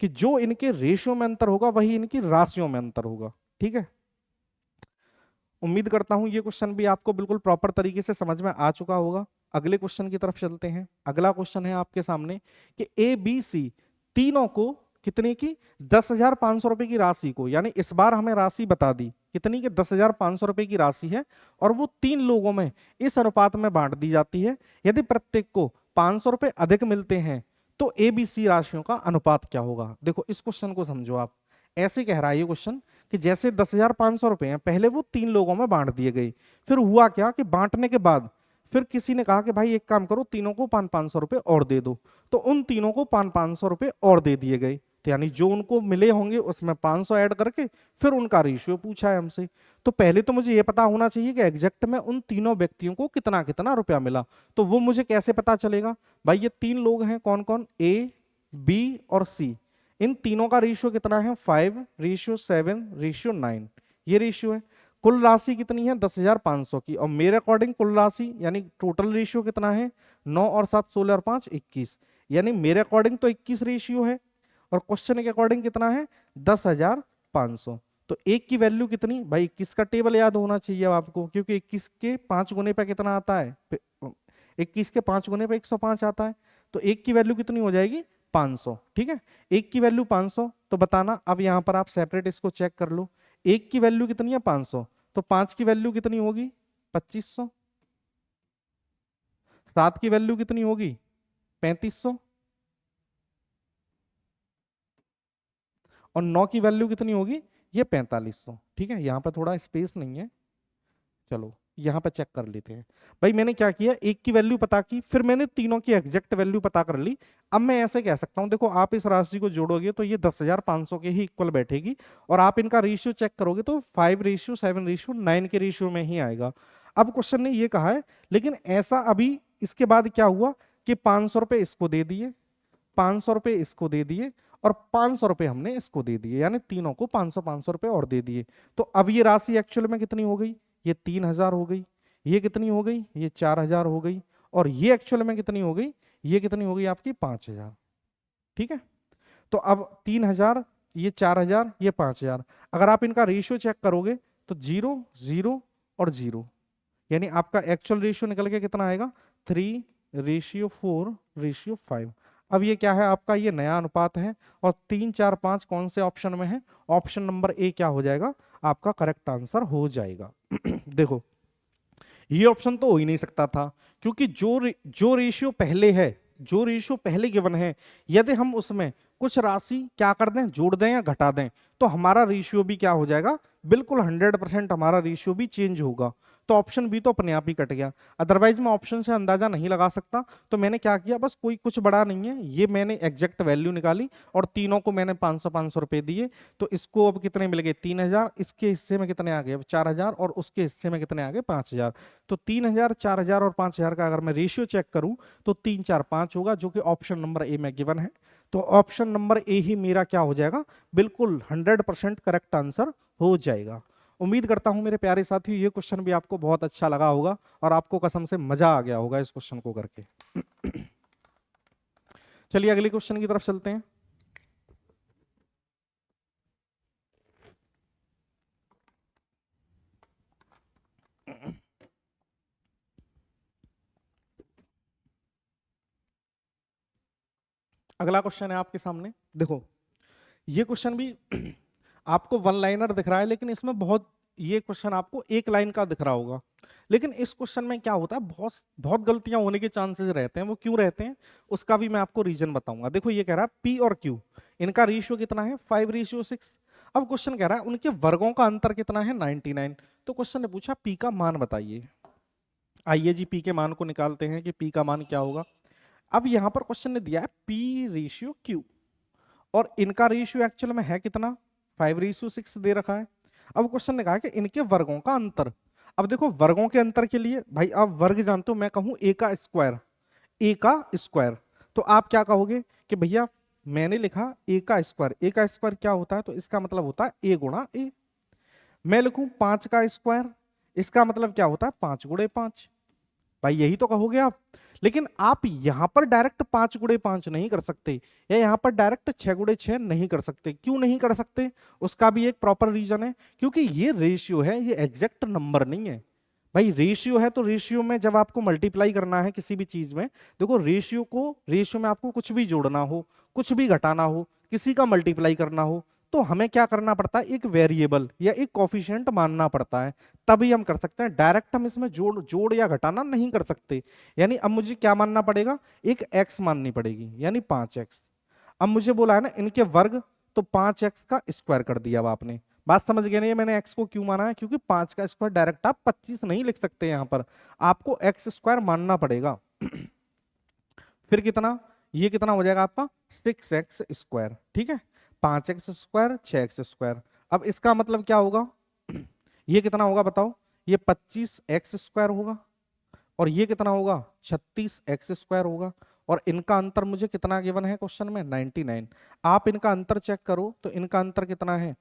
कि जो इनके रेशियो में अंतर होगा वही इनकी राशियों में अंतर होगा। ठीक है, उम्मीद करता हूं ये क्वेश्चन भी आपको बिल्कुल प्रॉपर तरीके से समझ में आ चुका होगा। अगले क्वेश्चन की तरफ चलते हैं। अगला क्वेश्चन है आपके सामने कि ए बी सी तीनों को कितने की 10,500 रुपए की राशि को, यानी इस बार हमें राशि बता दी कितनी के 10,500 रुपए की राशि है और वो 3 लोगों में इस अनुपात में बांट दी जाती है। यदि प्रत्येक को 500 रुपए अधिक मिलते हैं तो ए बी सी राशियों का अनुपात क्या होगा। देखो इस क्वेश्चन को समझो आप, ऐसे कह रहा है ये क्वेश्चन कि जैसे 10,500 रुपए हैं, पहले वो 3 लोगों में बांट दिए गए, फिर हुआ क्या कि बांटने के बाद फिर किसी ने कहा कि भाई एक काम करो, तीनों को 500 रुपए और दे दो, तो उन तीनों को 500 रुपए और दे दिए गए। तो यानी जो उनको मिले होंगे उसमें 500 ऐड करके फिर उनका रेशियो पूछा है हमसे। तो पहले तो मुझे ये पता होना चाहिए कि एग्जैक्ट में उन तीनों व्यक्तियों को कितना कितना रुपया मिला। तो वो मुझे कैसे पता चलेगा, भाई ये 3 लोग हैं, कौन कौन, ए बी और सी, इन तीनों का रेशियो कितना है 5:7:9, ये रेशियो है। कुल राशि कितनी है 10,500 की, और मेरे अकॉर्डिंग कुल राशि यानी टोटल रेशियो कितना है 9 और 7 16 और 5 21, यानी मेरे अकॉर्डिंग तो 21 रेशियो है और क्वेश्चन के अकॉर्डिंग कितना है 10,500। तो एक की वैल्यू कितनी, भाई 21 का टेबल याद होना चाहिए आपको, क्योंकि 21 के 5 गुने पे कितना आता है, 21 के 5 गुने पे 105 आता है। तो एक की वैल्यू कितनी हो जाएगी 500। ठीक है, एक की वैल्यू 500, तो बताना अब यहां पर आप सेपरेट इसको चेक कर लो। एक की वैल्यू कितनी है 500, तो 5 की वैल्यू कितनी होगी 2500, 7 की वैल्यू कितनी होगी 3500 और 9 की वैल्यू कितनी होगी ये 4500। ठीक है, यहां पर थोड़ा स्पेस नहीं है, चलो यहां पर चेक कर लेते हैं। भाई मैंने क्या किया, एक की वैल्यू पता की, फिर मैंने तीनों की एग्जैक्ट वैल्यू पता कर ली। अब मैं ऐसे कह सकता हूं, देखो आप इस राशि को जोड़ोगे तो ये 10,500 के ही इक्वल बैठेगी, और आप इनका रेशियो चेक करोगे तो 5:7:9 के रेशियो में ही आएगा। अब क्वेश्चन ने ये कहा है, लेकिन ऐसा अभी इसके बाद क्या हुआ कि 500 रुपए इसको दे दिए, 500 रुपए इसको दे दिए और 500 रुपए हमने इसको दे दिए, यानी तीनों को 500 रुपए और दे दिए। तो अब ये राशि एक्चुअल में कितनी हो गई, ये 3,000 हो गई, ये कितनी हो गई, ये 4,000 हो गई, और ये एक्चुअल में कितनी हो गई, ये कितनी हो गई आपकी 5,000। ठीक है, तो अब 3,000, ये 4,000, ये 5,000, अगर आप इनका रेशियो चेक करोगे तो 0 0 और 0, यानी आपका एक्चुअल रेशियो निकल के कितना आएगा 3:4:5। अब ये क्या है आपका, ये नया अनुपात है, और 3 4 5 कौन से ऑप्शन में है, ऑप्शन नंबर ए क्या हो जाएगा आपका करेक्ट आंसर हो जाएगा। देखो ये ऑप्शन तो हो ही नहीं सकता था, क्योंकि जो रेशियो पहले है, जो रेशियो पहले गिवन है, यदि हम उसमें कुछ राशि क्या कर दें, जोड़ दें या घटा दें, तो हमारा रेशियो भी क्या हो जाएगा, बिल्कुल 100% हमारा रेशियो भी चेंज होगा। तो ऑप्शन बी तो अपने आप ही कट गया, अदरवाइज मैं ऑप्शन से अंदाजा नहीं लगा सकता। तो मैंने क्या किया, बस कोई कुछ बड़ा नहीं है, ये मैंने एग्जैक्ट वैल्यू निकाली और तीनों को मैंने 500 रुपए दिए। तो इसको अब कितने मिल गए 3,000, इसके हिस्से में कितने आ गए 4,000, और उसके हिस्से में कितने आ गए 5,000। तो 3,000 4,000 और 5,000 का अगर मैं रेशियो चेक करूं तो 3 4 5 होगा, जो कि ऑप्शन नंबर ए में गिवन है। तो ऑप्शन नंबर ए ही मेरा क्या हो जाएगा, बिल्कुल 100% करेक्ट आंसर हो जाएगा। उम्मीद करता हूं मेरे प्यारे साथियों ये क्वेश्चन भी आपको बहुत अच्छा लगा होगा और आपको कसम से मजा आ गया होगा इस क्वेश्चन को करके। चलिए अगले क्वेश्चन की तरफ चलते हैं। अगला क्वेश्चन है आपके सामने, देखो ये क्वेश्चन भी आपको वन लाइनर दिख रहा है, लेकिन इसमें बहुत, ये क्वेश्चन आपको एक लाइन का दिख रहा होगा, लेकिन इस क्वेश्चन में क्या होता है, बहुत बहुत गलतियां होने के चांसेस रहते हैं। वो क्यों रहते हैं उसका भी मैं आपको रीजन बताऊंगा। देखो ये कह रहा है पी और क्यू, इनका रेशियो कितना है 5:6। अब क्वेश्चन कह रहा है उनके वर्गों का अंतर कितना है 99। तो क्वेश्चन ने पूछा पी का मान बताइए। आइए जी पी के मान को निकालते हैं कि पी का मान क्या होगा। अब यहां पर क्वेश्चन ने दिया है P/Q, और इनका रेशियो एक्चुअल में है कितना 5:6 दे रखा है। अब क्वेश्चन ने कहा कि इनके वर्गों का अंतर। अब देखो वर्गों के अंतर के लिए भाई आप वर्ग जानते हो, मैं कहूं ए का स्क्वायर, ए का स्क्वायर, तो आप क्या कहोगे कि भैया मैंने लिखा ए का स्क्वायर, ए का स्क्वायर क्या होता है, तो इसका मतलब होता है ए गुणा ए। मैं लिखूं 5 का स्क्वायर, इसका मतलब क्या होता है 5 गुणे 5, भाई यही तो कहोगे आप। लेकिन आप यहां पर डायरेक्ट 5 × 5 नहीं कर सकते, या यहां पर डायरेक्ट 6 × 6 नहीं कर सकते। क्यों नहीं कर सकते, उसका भी एक प्रॉपर रीजन है, क्योंकि ये रेशियो है, ये एग्जैक्ट नंबर नहीं है। भाई रेशियो है तो रेशियो में जब आपको मल्टीप्लाई करना है किसी भी चीज में, देखो रेशियो में आपको कुछ भी जोड़ना हो, कुछ भी घटाना हो, किसी का मल्टीप्लाई करना हो, तो हमें क्या करना पड़ता है, एक वेरिएबल या एक कॉफिशिएंट मानना पड़ता है, तभी हम कर सकते हैं। डायरेक्ट हम इसमें जोड़ जोड़ या घटाना नहीं कर सकते। यानी अब मुझे क्या मानना पड़ेगा, एक एक्स माननी पड़ेगी, यानी 5x। अब मुझे बोला है ना इनके वर्ग, तो 5x का स्क्वायर कर दिया अब आपने। बात समझ गए नहीं, मैंने x को क्यों माना है, क्योंकि 5 का स्क्वायर डायरेक्ट आप 25 नहीं लिख सकते, यहां पर आपको x स्क्वायर मानना पड़ेगा। फिर कितना, ये कितना हो जाएगा आपका 6x स्क्वायर, ठीक है। 5x square 6x square. अब इसका मतलब क्या होगा, ये कितना होगा बताओ, ये 25x स्क्वायर होगा, और ये कितना होगा 36x स्क्वायर होगा, और इनका अंतर मुझे कितना गिवन है क्वेश्चन में 99। आप इनका अंतर चेक करो तो इनका अंतर कितना है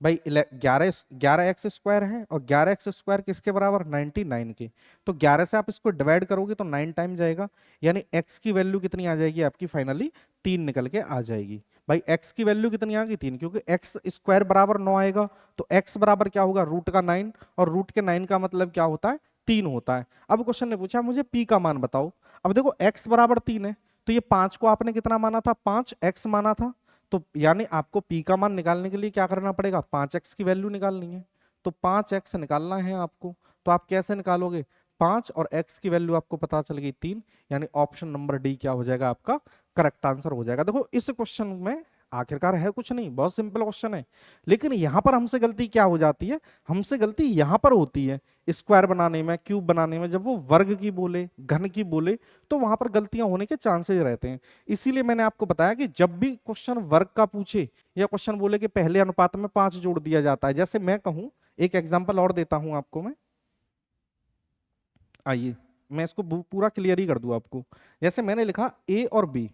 भाई, 11x स्क्वायर है, और 11x स्क्वायर किसके बराबर 99 के। तो 11 से आप इसको डिवाइड करोगे तो 9 टाइम जाएगा, यानी x की वैल्यू कितनी आ जाएगी आपकी फाइनली 3 निकल के आ जाएगी। भाई x की वैल्यू कितनी आ गई 3, क्योंकि x स्क्वायर बराबर 9 आएगा, तो x बराबर क्या होगा रूट का 9, और रूट के 9 का मतलब क्या होता है 3 होता है। अब क्वेश्चन ने पूछा मुझे p का मान बताओ। अब देखो x बराबर 3 है, तो ये 5 को आपने कितना माना था, 5x माना था, तो यानी आपको p का मान निकालने के लिए क्या करना पड़ेगा, 5x की वैल्यू निकालनी है। तो 5x निकालना है आपको, तो आप कैसे निकालोगे, 5 और x की वैल्यू आपको पता चल गई 3, यानी ऑप्शन नंबर डी क्या हो जाएगा आपका करेक्ट आंसर हो जाएगा। देखो इस क्वेश्चन में आखिरकार है कुछ नहीं, बहुत सिंपल क्वेश्चन है, लेकिन यहां पर हमसे गलती क्या हो जाती है, हमसे गलती यहां पर होती है स्क्वायर बनाने में, क्यूब बनाने में। जब वो वर्ग की बोले, घन की बोले, तो वहां पर गलतियां होने के चांसेस रहते हैं। इसीलिए मैंने आपको बताया कि जब भी क्वेश्चन वर्ग का पूछे, या क्वेश्चन बोले कि पहले अनुपात में 5 जोड़ दिया जाता है, जैसे मैं कहूं, एक एग्जाम्पल और देता हूं आपको मैं, आइए मैं इसको पूरा क्लियर ही कर दूं आपको। जैसे मैंने लिखा a और b,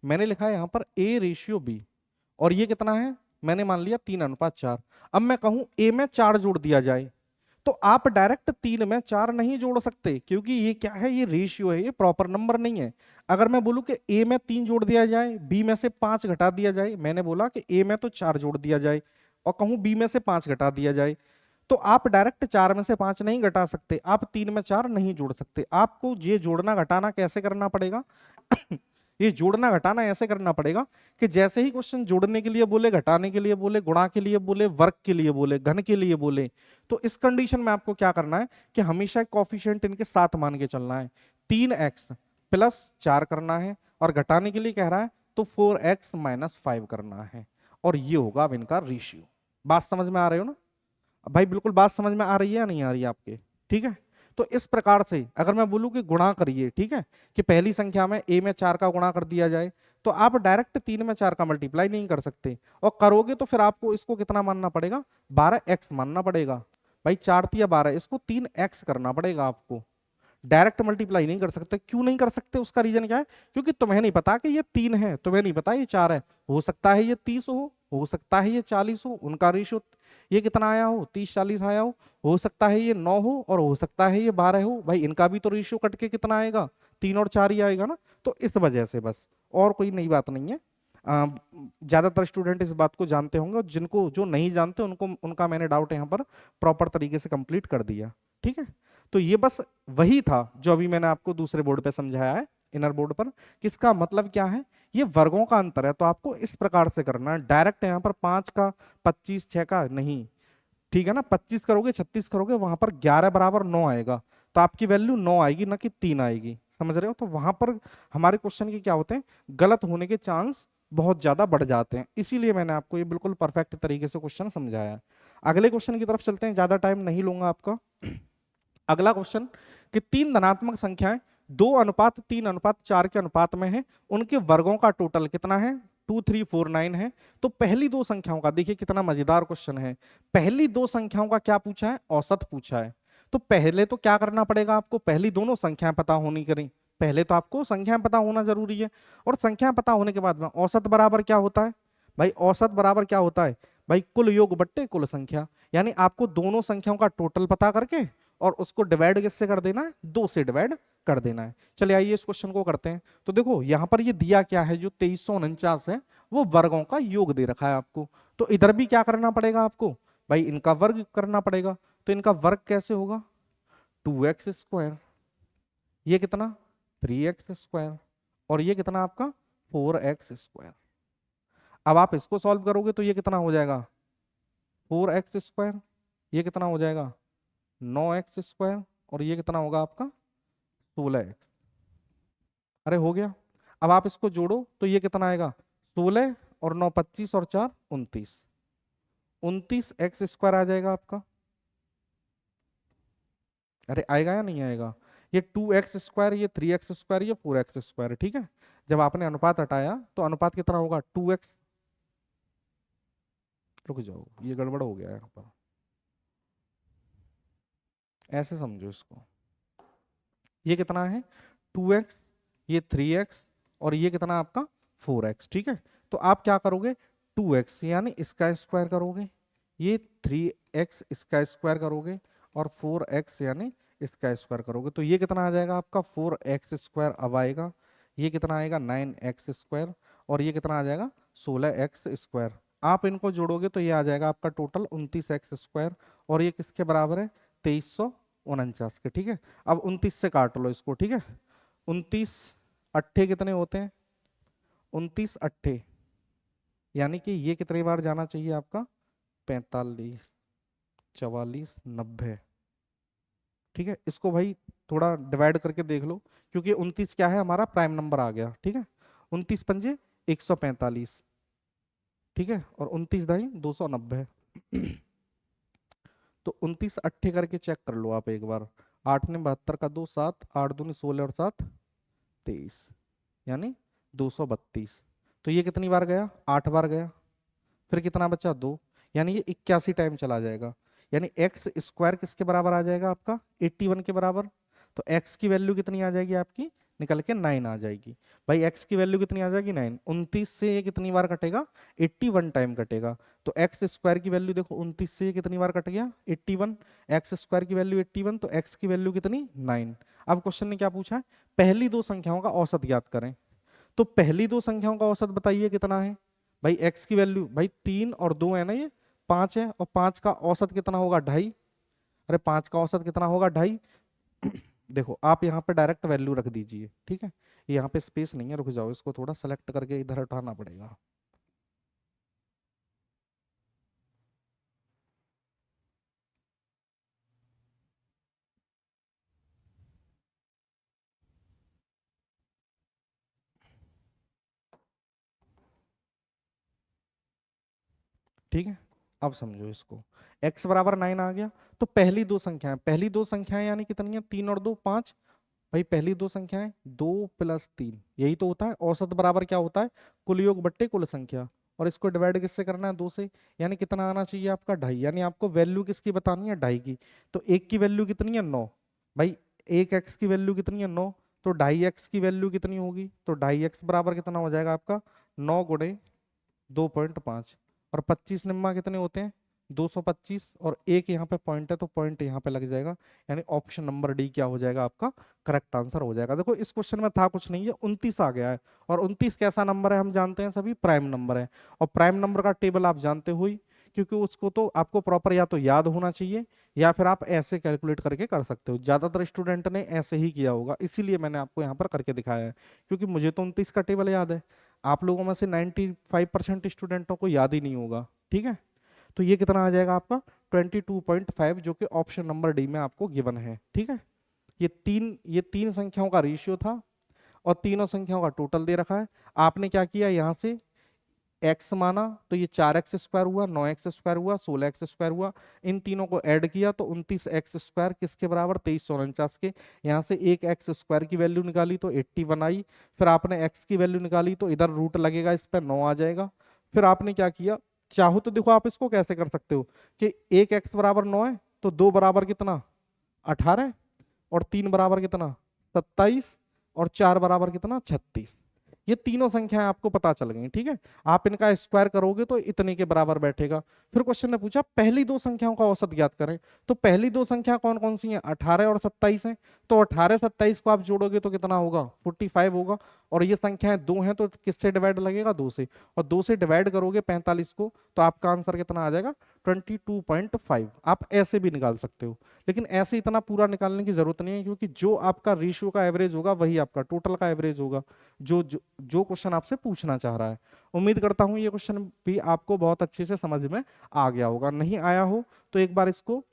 मैंने लिखा है यहां पर a/b, और ये कितना है, मैंने मान लिया 3:4। अब मैं कहूं a में 4 जोड़ दिया जाए, तो आप डायरेक्ट 3 में 4 नहीं जोड़ सकते, क्योंकि ये क्या है, ये रेशियो है, ये प्रॉपर नंबर नहीं है। अगर मैं बोलूं कि a में 3 जोड़ दिया जाए, b में से 5 घटा दिया जाए, मैंने बोला कि a में तो 4 जोड़ दिया जाए, और कहूं b में से 5 घटा दिया जाए, तो आप डायरेक्ट 4 में से 5 नहीं घटा सकते, आप 3 में 4 नहीं जोड़ सकते। आपको ये जोड़ना घटाना कैसे करना पड़ेगा ये जोड़ना घटाना ऐसे करना पड़ेगा कि जैसे ही क्वेश्चन जोड़ने के लिए बोले, घटाने के लिए बोले, गुणा के लिए बोले, वर्ग के लिए बोले, घन के लिए बोले, तो इस कंडीशन में आपको क्या करना है कि हमेशा कॉफिशिएंट इनके साथ मान के चलना है। 3x + 4 करना है, और घटाने के लिए कह रहा है तो 4x - 5 करना है, और ये होगा अब इनका रेशियो। बात समझ में आ रही हो ना भाई, बिल्कुल बात समझ में आ रही है या नहीं आ रही है आपके, ठीक है। तो इस प्रकार से अगर मैं बोलूं कि गुणा करिए, ठीक है, कि पहली संख्या में a में 4 का गुणा कर दिया जाए, तो आप डायरेक्ट 3 में 4 का मल्टीप्लाई नहीं कर सकते, और करोगे तो फिर आपको इसको कितना मानना पड़ेगा, 12x मानना पड़ेगा। भाई 4 × 12, इसको 3x करना पड़ेगा आपको, डायरेक्ट मल्टीप्लाई नहीं कर सकते। क्यों नहीं कर सकते, उसका रीजन क्या है, क्योंकि तुम्हें नहीं पता कि ये 3 है, तुम्हें नहीं पता ये 4 है, हो सकता है ये 30 हो सकता है ये 40 हो, उनका रेशियो ये कितना आया हो 30-40 आया हो सकता है ये 9 हो, और हो सकता है ये 12 हो। भाई इनका भी तो रेशियो कट के कितना आएगा, 3 और 4 ही आएगा ना। तो इस वजह से बस, और कोई नई बात नहीं है। ज्यादातर स्टूडेंट इस बात को जानते होंगे, और जिनको जो नहीं जानते उनको उनका मैंने डाउट यहाँ पर प्रॉपर तरीके से कंप्लीट कर दिया, ठीक है। तो ये बस वही था जो अभी मैंने आपको दूसरे बोर्ड पे समझाया है, इनर बोर्ड पर, किसका मतलब क्या है, ये वर्गों का अंतर है। तो आपको इस प्रकार से करना है, डायरेक्ट यहाँ पर 5 का 25 6 का नहीं, ठीक है ना। 25 करोगे 36 करोगे, वहां पर 11 बराबर 9 आएगा, तो आपकी वैल्यू 9 आएगी, ना कि 3 आएगी, समझ रहे हो। तो वहां पर हमारे क्वेश्चन के क्या होते हैं, गलत होने के चांस बहुत ज्यादा बढ़ जाते हैं, इसीलिए मैंने आपको ये बिल्कुल परफेक्ट तरीके से क्वेश्चन समझाया। अगले क्वेश्चन की तरफ चलते हैं, ज्यादा टाइम नहीं लूंगा आपका। अगला क्वेश्चन कि 3 धनात्मक संख्याएं 2:3:4 के अनुपात में है, उनके वर्गों का टोटल कितना है 2349 है। तो पहली दो संख्याओं का देखिए कितना मजेदार क्वेश्चन है, पहली दो संख्याओं का क्या पूछा है, औसत पूछा है। तो पहले तो क्या करना पड़ेगा आपको, पहली दोनों संख्याएं पता होनी करें, पहले तो आपको संख्याएं पता होना जरूरी है, और संख्याएं पता होने के बाद में औसत बराबर क्या होता है, भाई औसत बराबर क्या होता है, भाई कुल योग बट्टे कुल संख्या, यानी आपको दोनों संख्याओं का टोटल पता करके और उसको डिवाइड किससे कर देना है, 2 से डिवाइड कर देना है। चलिए आइए इस क्वेश्चन को करते हैं। तो देखो यहाँ पर ये दिया क्या है, जो 2349 है वो वर्गों का योग दे रखा है आपको। तो इधर भी क्या करना पड़ेगा आपको, भाई इनका वर्ग करना पड़ेगा। तो इनका वर्ग कैसे होगा, 2x², ये कितना 3x², और ये कितना आपका 4x²। अब आप इसको सॉल्व करोगे तो ये कितना हो जाएगा 4x², ये कितना हो जाएगा 9x², और ये कितना होगा आपका 16x। अरे हो गया। अब आप इसको जोड़ो तो ये कितना आएगा 16 और 9 25 और 4 29, 29x² आ जाएगा आपका। अरे आएगा या नहीं आएगा, ये 2x², ये 3x², ये 4x², ठीक है। जब आपने अनुपात हटाया तो अनुपात कितना होगा 2x। रुक जाओ, ये गड़बड़ हो गया यहाँ पर, ऐसे समझो इसको। ये कितना है 2x, ये 3x, और ये कितना आपका 4x, ठीक है। तो आप क्या करोगे 2x यानी इसका स्क्वायर करोगे, ये 3x इसका स्क्वायर करोगे, और 4x यानी इसका स्क्वायर करोगे। तो ये कितना आ जाएगा आपका 4x²। अब आएगा ये कितना आएगा 9x², और ये कितना आ जाएगा 16x²। आप इनको जोड़ोगे तो ये आ जाएगा आपका टोटल 29x², और ये किसके बराबर है 2349 के, ठीक है। अब 29 से काट लो इसको, ठीक है। 29 अट्ठे कितने होते हैं, 29 अट्ठे यानी कि ये कितनी बार जाना चाहिए आपका 45 44 90, ठीक है। इसको भाई थोड़ा डिवाइड करके देख लो, क्योंकि 29 क्या है हमारा प्राइम नंबर आ गया, ठीक है। 29 पंजे 145, ठीक है, और 29 दाई 290। तो 29 अट्ठे करके चेक कर लो आप एक बार, 8 ने 72 का 2 7, 8 दूनी 16 और 7 23, यानी 232। तो ये कितनी बार गया 8 बार गया, फिर कितना बचा 2, यानी ये 81 टाइम चला जाएगा। यानी x² किसके बराबर आ जाएगा आपका 81 के बराबर। तो x की वैल्यू कितनी आ जाएगी आपकी निकल के 9 आ जाएगी। भाई x की वैल्यू कितनी आ जाएगी 9, 29 से ये कितनी बार कटेगा 81 टाइम कटेगा। तो x² की वैल्यू देखो 29 से ये कितनी बार कट गया 81, x² की वैल्यू 81, तो x की वैल्यू कितनी 9। अब क्वेश्चन ने क्या पूछा है, पहली दो संख्याओं का औसत ज्ञात करें। तो पहली दो संख्याओं का औसत बताइए कितना है, भाई x की वैल्यू भाई 3 और 2 है ना, ये 5 है, और 5 का औसत कितना होगा 2.5। अरे 5 का औसत कितना होगा 2.5। देखो आप यहाँ पे डायरेक्ट वैल्यू रख दीजिए, ठीक है। यहाँ पे स्पेस नहीं है, रुक जाओ इसको थोड़ा सेलेक्ट करके इधर उठाना पड़ेगा। ठीक है, अब समझो इसको, x बराबर 9 आ गया। तो पहली दो संख्याएं यानी कितनी है 3 और 2 5। भाई पहली दो संख्याएं 2 + 3, यही तो होता है। औसत बराबर क्या होता है कुल योग बट्टे कुल संख्या, और इसको डिवाइड किससे करना है 2 से, यानी कितना आना चाहिए आपका 2.5, यानी आपको वैल्यू किसकी बतानी है 2.5 की। तो एक की वैल्यू कितनी है 9, भाई एक x की वैल्यू कितनी है 9, तो 2.5x की वैल्यू कितनी होगी, तो 2.5x बराबर कितना हो जाएगा आपका 9 गुणे 2.5, और 25 निम्मा कितने होते हैं 225, और एक यहाँ पे पॉइंट है तो पॉइंट यहाँ पे लग जाएगा, यानी ऑप्शन नंबर डी क्या हो जाएगा आपका करेक्ट आंसर हो जाएगा। देखो इस क्वेश्चन में था कुछ नहीं है, 29 आ गया है, और 29 कैसा नंबर है हम जानते हैं सभी, प्राइम नंबर है। और प्राइम नंबर का टेबल आप जानते हो ही, क्योंकि उसको तो आपको प्रॉपर या तो याद होना चाहिए या फिर आप ऐसे कैलकुलेट करके कर सकते हो। ज्यादातर स्टूडेंट ने ऐसे ही किया होगा, इसीलिए मैंने आपको यहाँ पर करके दिखाया है, क्योंकि मुझे तो 29 का टेबल याद है, आप लोगों में से 95% स्टूडेंटों को याद ही नहीं होगा, ठीक है। तो ये कितना आ जाएगा आपका 22.5, जो कि ऑप्शन नंबर डी में आपको गिवन है, ठीक है। ये तीन संख्याओं का रेशियो था, और तीनों संख्याओं का टोटल दे रखा है। आपने क्या किया यहाँ से x माना, तो ये 4x² हुआ, 9x² हुआ, 16x² हुआ, इन तीनों को ऐड किया तो 29x² किसके बराबर 2349 के। यहाँ से एक x² की वैल्यू निकाली तो 81 आई, फिर आपने x की वैल्यू निकाली तो इधर रूट लगेगा, इस पर 9 आ जाएगा। फिर आपने क्या किया, चाहो तो देखो आप इसको कैसे कर सकते हो कि एक x बराबर 9 है तो 2 बराबर कितना 18, और 3 बराबर कितना 27, और 4 बराबर कितना 36, ये तीनों संख्याएं आपको पता चल गई, ठीक है। आप इनका स्क्वायर करोगे तो इतने के बराबर बैठेगा। फिर क्वेश्चन ने पूछा पहली दो संख्याओं का औसत ज्ञात करें। तो पहली दो संख्या कौन कौन सी हैं, 18 और 27 हैं। तो 18 27 को आप जोड़ोगे तो कितना होगा, 45 होगा। और ये संख्याएं दो हैं तो किससे डिवाइड लगेगा, 2 से। और 2 से डिवाइड करोगे 45 को तो आपका आंसर कितना आ जाएगा, 22.5। आप ऐसे भी निकाल सकते हो, लेकिन ऐसे इतना पूरा निकालने की जरूरत नहीं है, क्योंकि जो आपका रेशियो का एवरेज होगा वही आपका टोटल का एवरेज होगा, जो क्वेश्चन आपसे पूछना चाह रहा है। उम्मीद करता हूं ये क्वेश्चन भी आपको बहुत अच्छे से समझ में आ गया होगा। नहीं आया हो तो एक बार इसको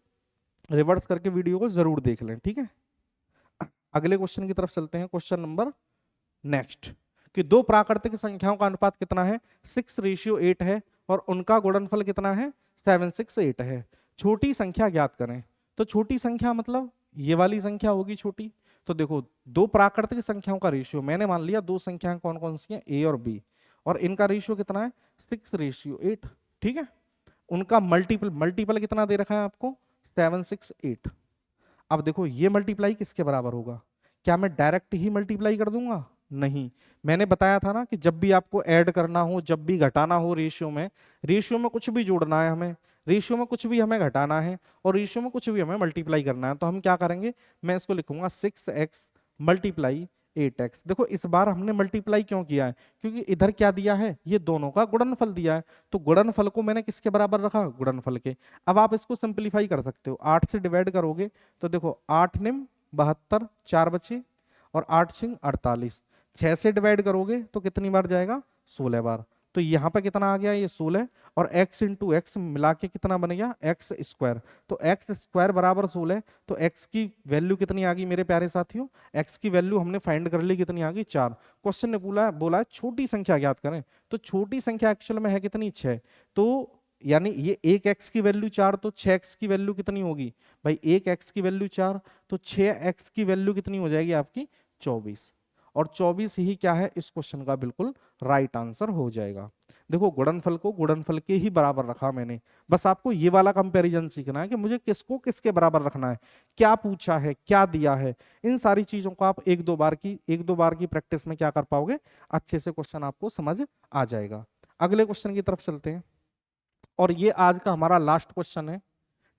रिवर्स करके वीडियो को जरूर देख लें, ठीक है। अगले क्वेश्चन की तरफ चलते हैं। क्वेश्चन नंबर नेक्स्ट, कि दो प्राकृतिक संख्याओं का अनुपात कितना है, 6:8 है, और उनका गुणनफल कितना है, 768 है। छोटी संख्या ज्ञात करें। तो छोटी संख्या मतलब ये वाली संख्या होगी छोटी। तो देखो, दो प्राकृतिक संख्याओं का रेशियो, मैंने मान लिया दो संख्याएं कौन कौन सी हैं, ए और बी, और इनका रेशियो कितना है, 6:8, ठीक है। उनका मल्टीपल मल्टीपल कितना दे रखा है आपको, 768। अब देखो ये मल्टीप्लाई किसके बराबर होगा, क्या मैं डायरेक्ट ही मल्टीप्लाई कर दूंगा, नहीं। मैंने बताया था ना कि जब भी आपको ऐड करना हो, जब भी घटाना हो रेशियो में कुछ भी जोड़ना है हमें, रेशियो में कुछ भी हमें घटाना है, और रेशियो में कुछ भी हमें मल्टीप्लाई करना है, तो हम क्या करेंगे, मैं इसको लिखूंगा 6x मल्टीप्लाई 8x। देखो इस बार हमने मल्टीप्लाई क्यों किया है, क्योंकि इधर क्या दिया है, ये दोनों का गुणनफल दिया है, तो गुणनफल को मैंने किसके बराबर रखा, गुणनफल के। अब आप इसको सिंप्लीफाई कर सकते हो, 8 से डिवाइड करोगे तो देखो 8 निम 72, 4 बचे, और 8 छिंग 48। 6 से डिवाइड करोगे तो कितनी बार जाएगा, 16 बार। तो यहाँ पे कितना आ गया, ये 16, और x इंटू एक्स मिला के कितना बन गया, एक्स स्क्वायर। तो एक्स स्क्वायर बराबर 16। तो x की वैल्यू कितनी आ गई मेरे प्यारे साथियों, x की वैल्यू हमने फाइंड कर ली, कितनी आ गई, 4। क्वेश्चन ने बोला है छोटी संख्या ज्ञात करें। तो छोटी संख्या एक्चुअल में है कितनी, 6। तो यानी ये एक x की वैल्यू 4, तो 6x की वैल्यू कितनी होगी भाई, एक x की वैल्यू 4, तो 6x की वैल्यू कितनी हो जाएगी आपकी, 24। और 24 ही क्या है, इस क्वेश्चन का बिल्कुल राइट आंसर हो जाएगा। देखो गुणनफल को गुणनफल के ही बराबर रखा मैंने। बस आपको ये वाला कंपैरिजन सीखना है कि मुझे किसको किसके बराबर रखना है, क्या पूछा है, क्या दिया है। इन सारी चीजों को आप एक दो बार की प्रैक्टिस में क्या कर पाओगे, अच्छे से क्वेश्चन आपको समझ आ जाएगा। अगले क्वेश्चन की तरफ चलते हैं, और ये आज का हमारा लास्ट क्वेश्चन है,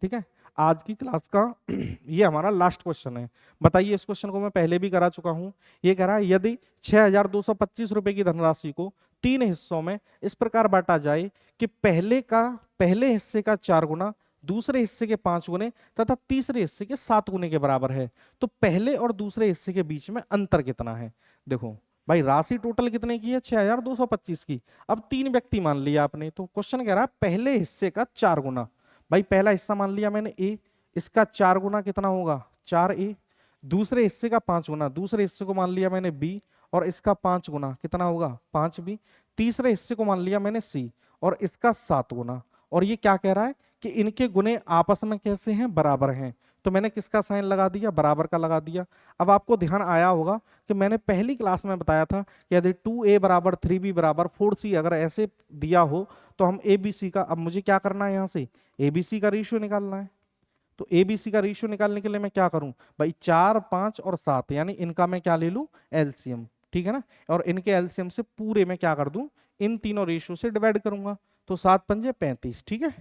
ठीक है। आज की क्लास का ये हमारा लास्ट क्वेश्चन है। बताइए, इस क्वेश्चन को मैं पहले भी करा चुका हूं। ये कह रहा है यदि 6,225 रुपए की धनराशि को 3 हिस्सों में इस प्रकार बांटा जाए कि पहले हिस्से का 4 गुना, दूसरे हिस्से के 5 गुने तथा तीसरे हिस्से के 7 गुने के बराबर है, तो पहले और दूसरे हिस्से के बीच में अंतर कितना है। देखो भाई, राशि टोटल कितने की है, 6,225 की। अब 3 व्यक्ति मान लिया आपने, तो क्वेश्चन कह रहा है पहले हिस्से का 4 गुना। भाई पहला हिस्सा मान लिया मैंने ए, इसका 4 गुना कितना होगा, 4a। दूसरे हिस्से का 5 गुना, दूसरे हिस्से को मान लिया मैंने बी, और इसका 5 गुना कितना होगा, 5b। तीसरे हिस्से को मान लिया मैंने सी, और इसका 7 गुना। और ये क्या कह रहा है कि इनके गुने आपस में कैसे हैं, बराबर हैं। तो मैंने किसका साइन लगा दिया, बराबर का लगा दिया। अब आपको ध्यान आया होगा कि मैंने पहली क्लास में बताया था कि यदि 2a बराबर 3b बराबर 4c अगर ऐसे दिया हो तो हम abc का, अब मुझे क्या करना है, यहाँ से एबीसी का रेशियो निकालना है। तो एबीसी का रेशियो निकालने के लिए मैं क्या करूं भाई, 4 5 और 7, यानी इनका मैं क्या ले लूं, एलसीएम, ठीक है ना। और इनके एलसीएम से पूरे में क्या कर दूं, इन तीनों रेशियो से डिवाइड करूंगा। तो 7 पंजे 35, ठीक है।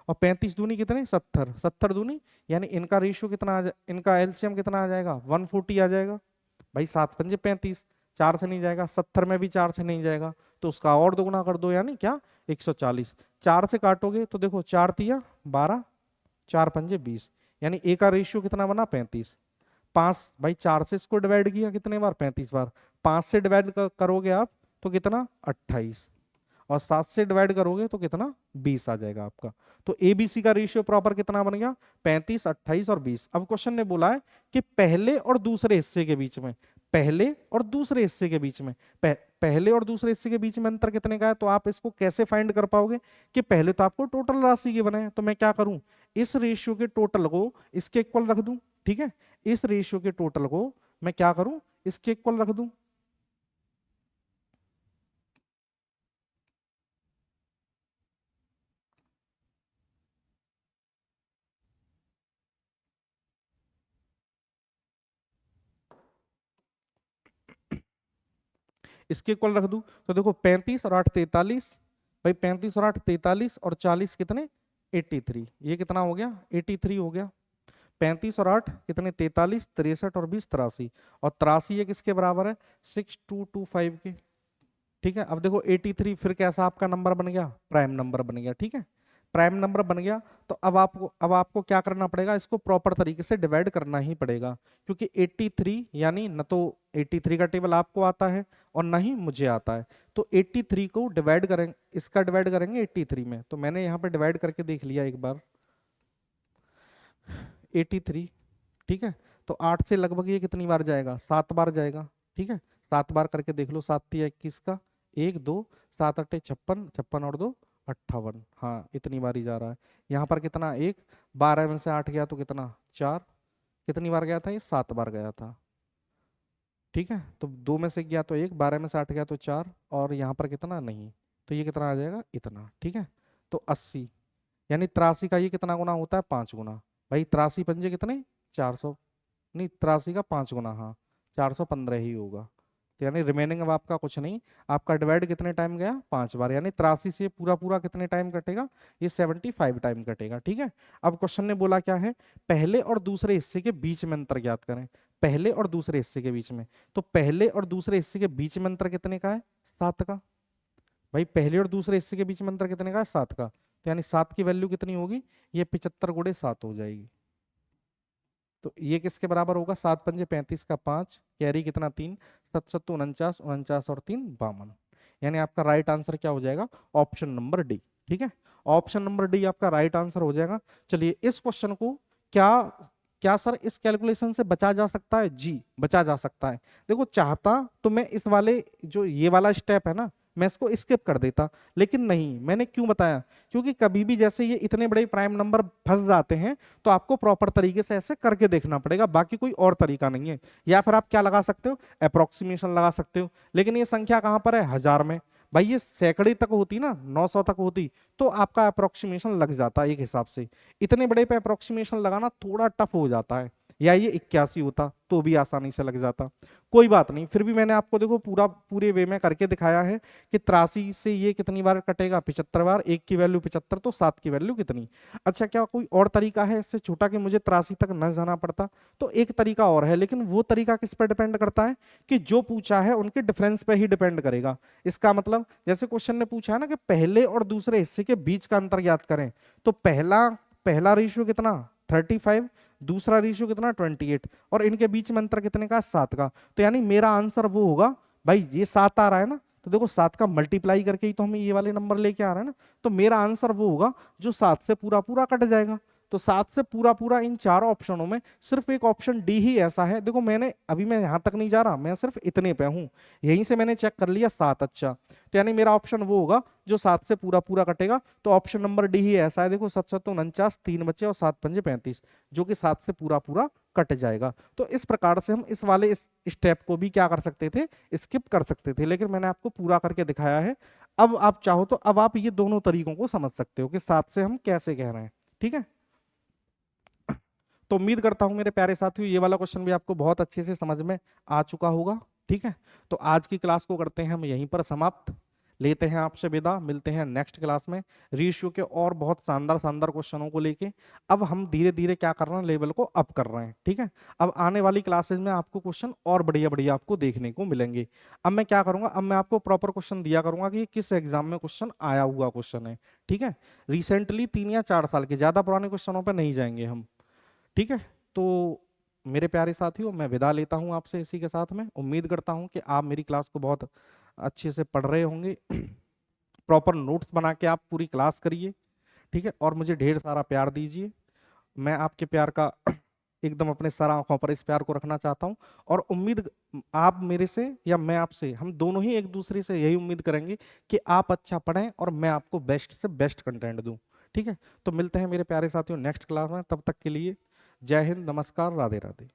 और 35 दूनी कितने, 70, 70 दूनी, यानी इनका रेशियो कितना इनका एलसीएम कितना आ जाएगा, 140 आ जाएगा। भाई 7 पंजे 35, 4 से नहीं जाएगा, 70 में भी 4 से नहीं जाएगा, तो उसका और दोगुना कर दो, यानी क्या, 140। 4 से काटोगे तो देखो 4 तिया 12, 4 पंजे 20, यानी ए का रेशियो कितना बना, 35। 5 भाई 4 से इसको डिवाइड किया कितने बार, 35 बार। 5 से डिवाइड करोगे आप तो कितना, 28। और 7 से डिवाइड करोगे तो कितना, 20 आ जाएगा आपका। तो एबीसी का रेशियो प्रॉपर कितना बन गया, 35, 28 और 20। अब क्वेश्चन ने बोला है कि पहले और दूसरे हिस्से के बीच में, पहले और दूसरे हिस्से के बीच में, पहले और दूसरे हिस्से के बीच में अंतर कितने का है। तो आप इसको कैसे फाइंड कर पाओगे कि पहले तो आपको टोटल राशि के बने, तो मैं क्या करूं, इस रेशियो के टोटल को इसके इक्वल रख दूं, ठीक है। इस रेशियो के टोटल को मैं क्या करूं, इसके इक्वल रख दूं। इसके इक्वल रख दूं तो देखो 35 और 8 43, भाई 35 और 8 43 और 40 कितने 83, ये कितना हो गया 83 हो गया। 35 और 8 कितने 43, 63 और 20 83, और 83 ये किसके बराबर है 6225 के। ठीक है, अब देखो 83 फिर कैसा आपका नंबर बन गया, प्राइम नंबर बन गया। ठीक है, प्राइम नंबर बन गया तो अब आपको क्या करना पड़ेगा, इसको प्रॉपर तरीके से डिवाइड करना ही पड़ेगा, क्योंकि 83 यानी न तो 83 का टेबल आपको आता है और ना ही मुझे आता है, तो 83 को डिवाइड करेंगे, इसका डिवाइड करेंगे 83 में। तो मैंने यहाँ पे डिवाइड करके देख लिया एक बार 83। ठीक है, तो 8 से लगभग ये कितनी बार जाएगा, 7 बार जाएगा। ठीक है, 7 बार करके देख लो, 7 तिया 21 का, 1 2 7 8 56, 56 और 2 58, हाँ इतनी बार ही जा रहा है। यहाँ पर कितना 1, 12 में से 8 गया तो कितना 4, कितनी बार गया था ये 7 बार गया था। ठीक है, तो 2 में से गया तो 1, 12 में से 8 गया तो 4, और यहाँ पर कितना नहीं, तो ये कितना आ जाएगा इतना। ठीक है, तो 80 यानी 83 का ये कितना गुना होता है 5 गुना, भाई 83 पंजे कितने 400, नहीं 83 का 5 गुना, हाँ 415 ही होगा। तो यानी रिमेनिंग अब आपका कुछ नहीं, आपका डिवाइड कितने टाइम गया 5 बार, यानी 83 से पूरा पूरा कितने टाइम कटेगा, ये 75 टाइम कटेगा। ठीक है, अब क्वेश्चन ने बोला क्या है, पहले और दूसरे हिस्से के बीच में अंतर ज्ञात करें। पहले और दूसरे हिस्से के बीच में, तो पहले और दूसरे हिस्से के बीच में अंतर कितने का है 7 का, भाई पहले और दूसरे हिस्से के बीच में अंतर कितने का है 7 का, तो यानी 7 की वैल्यू कितनी होगी, ये 75 गुणे 7 हो जाएगी। तो ये किसके बराबर होगा, 7 पंजे 35 का 5, कैरी कितना 3, 7 7 49, 49 और 3 52, यानी आपका राइट आंसर क्या हो जाएगा, ऑप्शन नंबर डी। ठीक है, ऑप्शन नंबर डी आपका राइट आंसर हो जाएगा। चलिए इस क्वेश्चन को क्या क्या सर इस कैलकुलेशन से बचा जा सकता है, जी बचा जा सकता है। देखो चाहता तो मैं इस वाले जो ये वाला स्टेप है ना, मैं इसको स्किप कर देता, लेकिन नहीं, मैंने क्यों बताया, क्योंकि कभी भी जैसे ये इतने बड़े प्राइम नंबर फंस जाते हैं तो आपको प्रॉपर तरीके से ऐसे करके देखना पड़ेगा, बाकी कोई और तरीका नहीं है। या फिर आप क्या लगा सकते हो, अप्रोक्सीमेशन लगा सकते हो, लेकिन ये संख्या कहां पर है, हजार में, भाई ये सैकड़े तक होती ना, 900 तक होती तो आपका अप्रोक्सीमेशन लग जाता एक हिसाब से। इतने बड़े पे अप्रोक्सीमेशन लगाना थोड़ा टफ हो जाता है, या ये 81 होता तो भी आसानी से लग जाता। कोई बात नहीं, फिर भी मैंने आपको देखो पूरे वे में करके दिखाया है कि 83 से ये कितनी बार कटेगा 75 बार, 1 की वैल्यू 75 तो 7 की वैल्यू कितनी। अच्छा क्या कोई और तरीका है इससे छोटा कि मुझे 83 तक न जाना पड़ता, तो एक तरीका और है, लेकिन वो तरीका किस पर डिपेंड करता है कि जो पूछा है उनके डिफरेंस पे ही डिपेंड करेगा। इसका मतलब जैसे क्वेश्चन ने पूछा है ना कि पहले और दूसरे हिस्से के बीच का अंतर ज्ञात करें, तो पहला रेशियो कितना 35, दूसरा रेशियो कितना 28, और इनके बीच में अंतर कितने का 7 का, तो यानी मेरा आंसर वो होगा, भाई ये 7 आ रहा है ना, तो देखो 7 का मल्टीप्लाई करके ही तो हमें ये वाले नंबर लेके आ रहा है ना, तो मेरा आंसर वो होगा जो 7 से पूरा पूरा कट जाएगा। तो 7 से पूरा पूरा इन चारों ऑप्शनों में सिर्फ एक ऑप्शन डी ही ऐसा है। देखो मैं यहां तक नहीं जा रहा, मैं सिर्फ इतने पे हूं, यहीं से मैंने चेक कर लिया 7। अच्छा, तो यानी मेरा ऑप्शन वो होगा जो 7 से पूरा पूरा कटेगा, तो ऑप्शन नंबर डी ही ऐसा है। देखो 7 7 49, 3 बचे और 7 पंजे 35, जो कि 7 से पूरा पूरा कट जाएगा। तो इस प्रकार से हम इस वाले स्टेप को भी क्या कर सकते थे, स्किप कर सकते थे, लेकिन मैंने आपको पूरा करके दिखाया है। अब आप चाहो तो अब आप ये दोनों तरीकों को समझ सकते हो कि 7 से हम कैसे कह रहे हैं। ठीक है, तो उम्मीद करता हूं मेरे प्यारे साथियों ये वाला क्वेश्चन भी आपको बहुत अच्छे से समझ में आ चुका होगा। ठीक है, तो आज की क्लास को करते हैं हम यहीं पर समाप्त, लेते हैं आपसे विदा, मिलते हैं नेक्स्ट क्लास में रेशियो के और बहुत शानदार शानदार क्वेश्चनों को लेके। अब हम धीरे धीरे क्या कर रहे हैं, लेवल को अप कर रहे हैं। ठीक है, अब आने वाली क्लासेज में आपको क्वेश्चन और बढ़िया बढ़िया आपको देखने को मिलेंगे। अब मैं क्या करूंगा, अब मैं आपको प्रॉपर क्वेश्चन दिया करूंगा कि किस एग्जाम में क्वेश्चन आया हुआ क्वेश्चन है। ठीक है, रिसेंटली 3 या 4 साल के, ज्यादा पुराने क्वेश्चनों पर नहीं जाएंगे हम। ठीक है, तो मेरे प्यारे साथियों मैं विदा लेता हूं आपसे इसी के साथ में। उम्मीद करता हूं कि आप मेरी क्लास को बहुत अच्छे से पढ़ रहे होंगे, प्रॉपर नोट्स बना के आप पूरी क्लास करिए। ठीक है, और मुझे ढेर सारा प्यार दीजिए, मैं आपके प्यार का एकदम अपने सर आंखों पर इस प्यार को रखना चाहता हूं। और उम्मीद आप मेरे से या मैं आपसे, हम दोनों ही एक दूसरे से यही उम्मीद करेंगे कि आप अच्छा पढ़ें और मैं आपको बेस्ट से बेस्ट कंटेंट दूं। ठीक है, तो मिलते हैं मेरे प्यारे साथियों नेक्स्ट क्लास में, तब तक के लिए जय हिंद, नमस्कार, राधे राधे।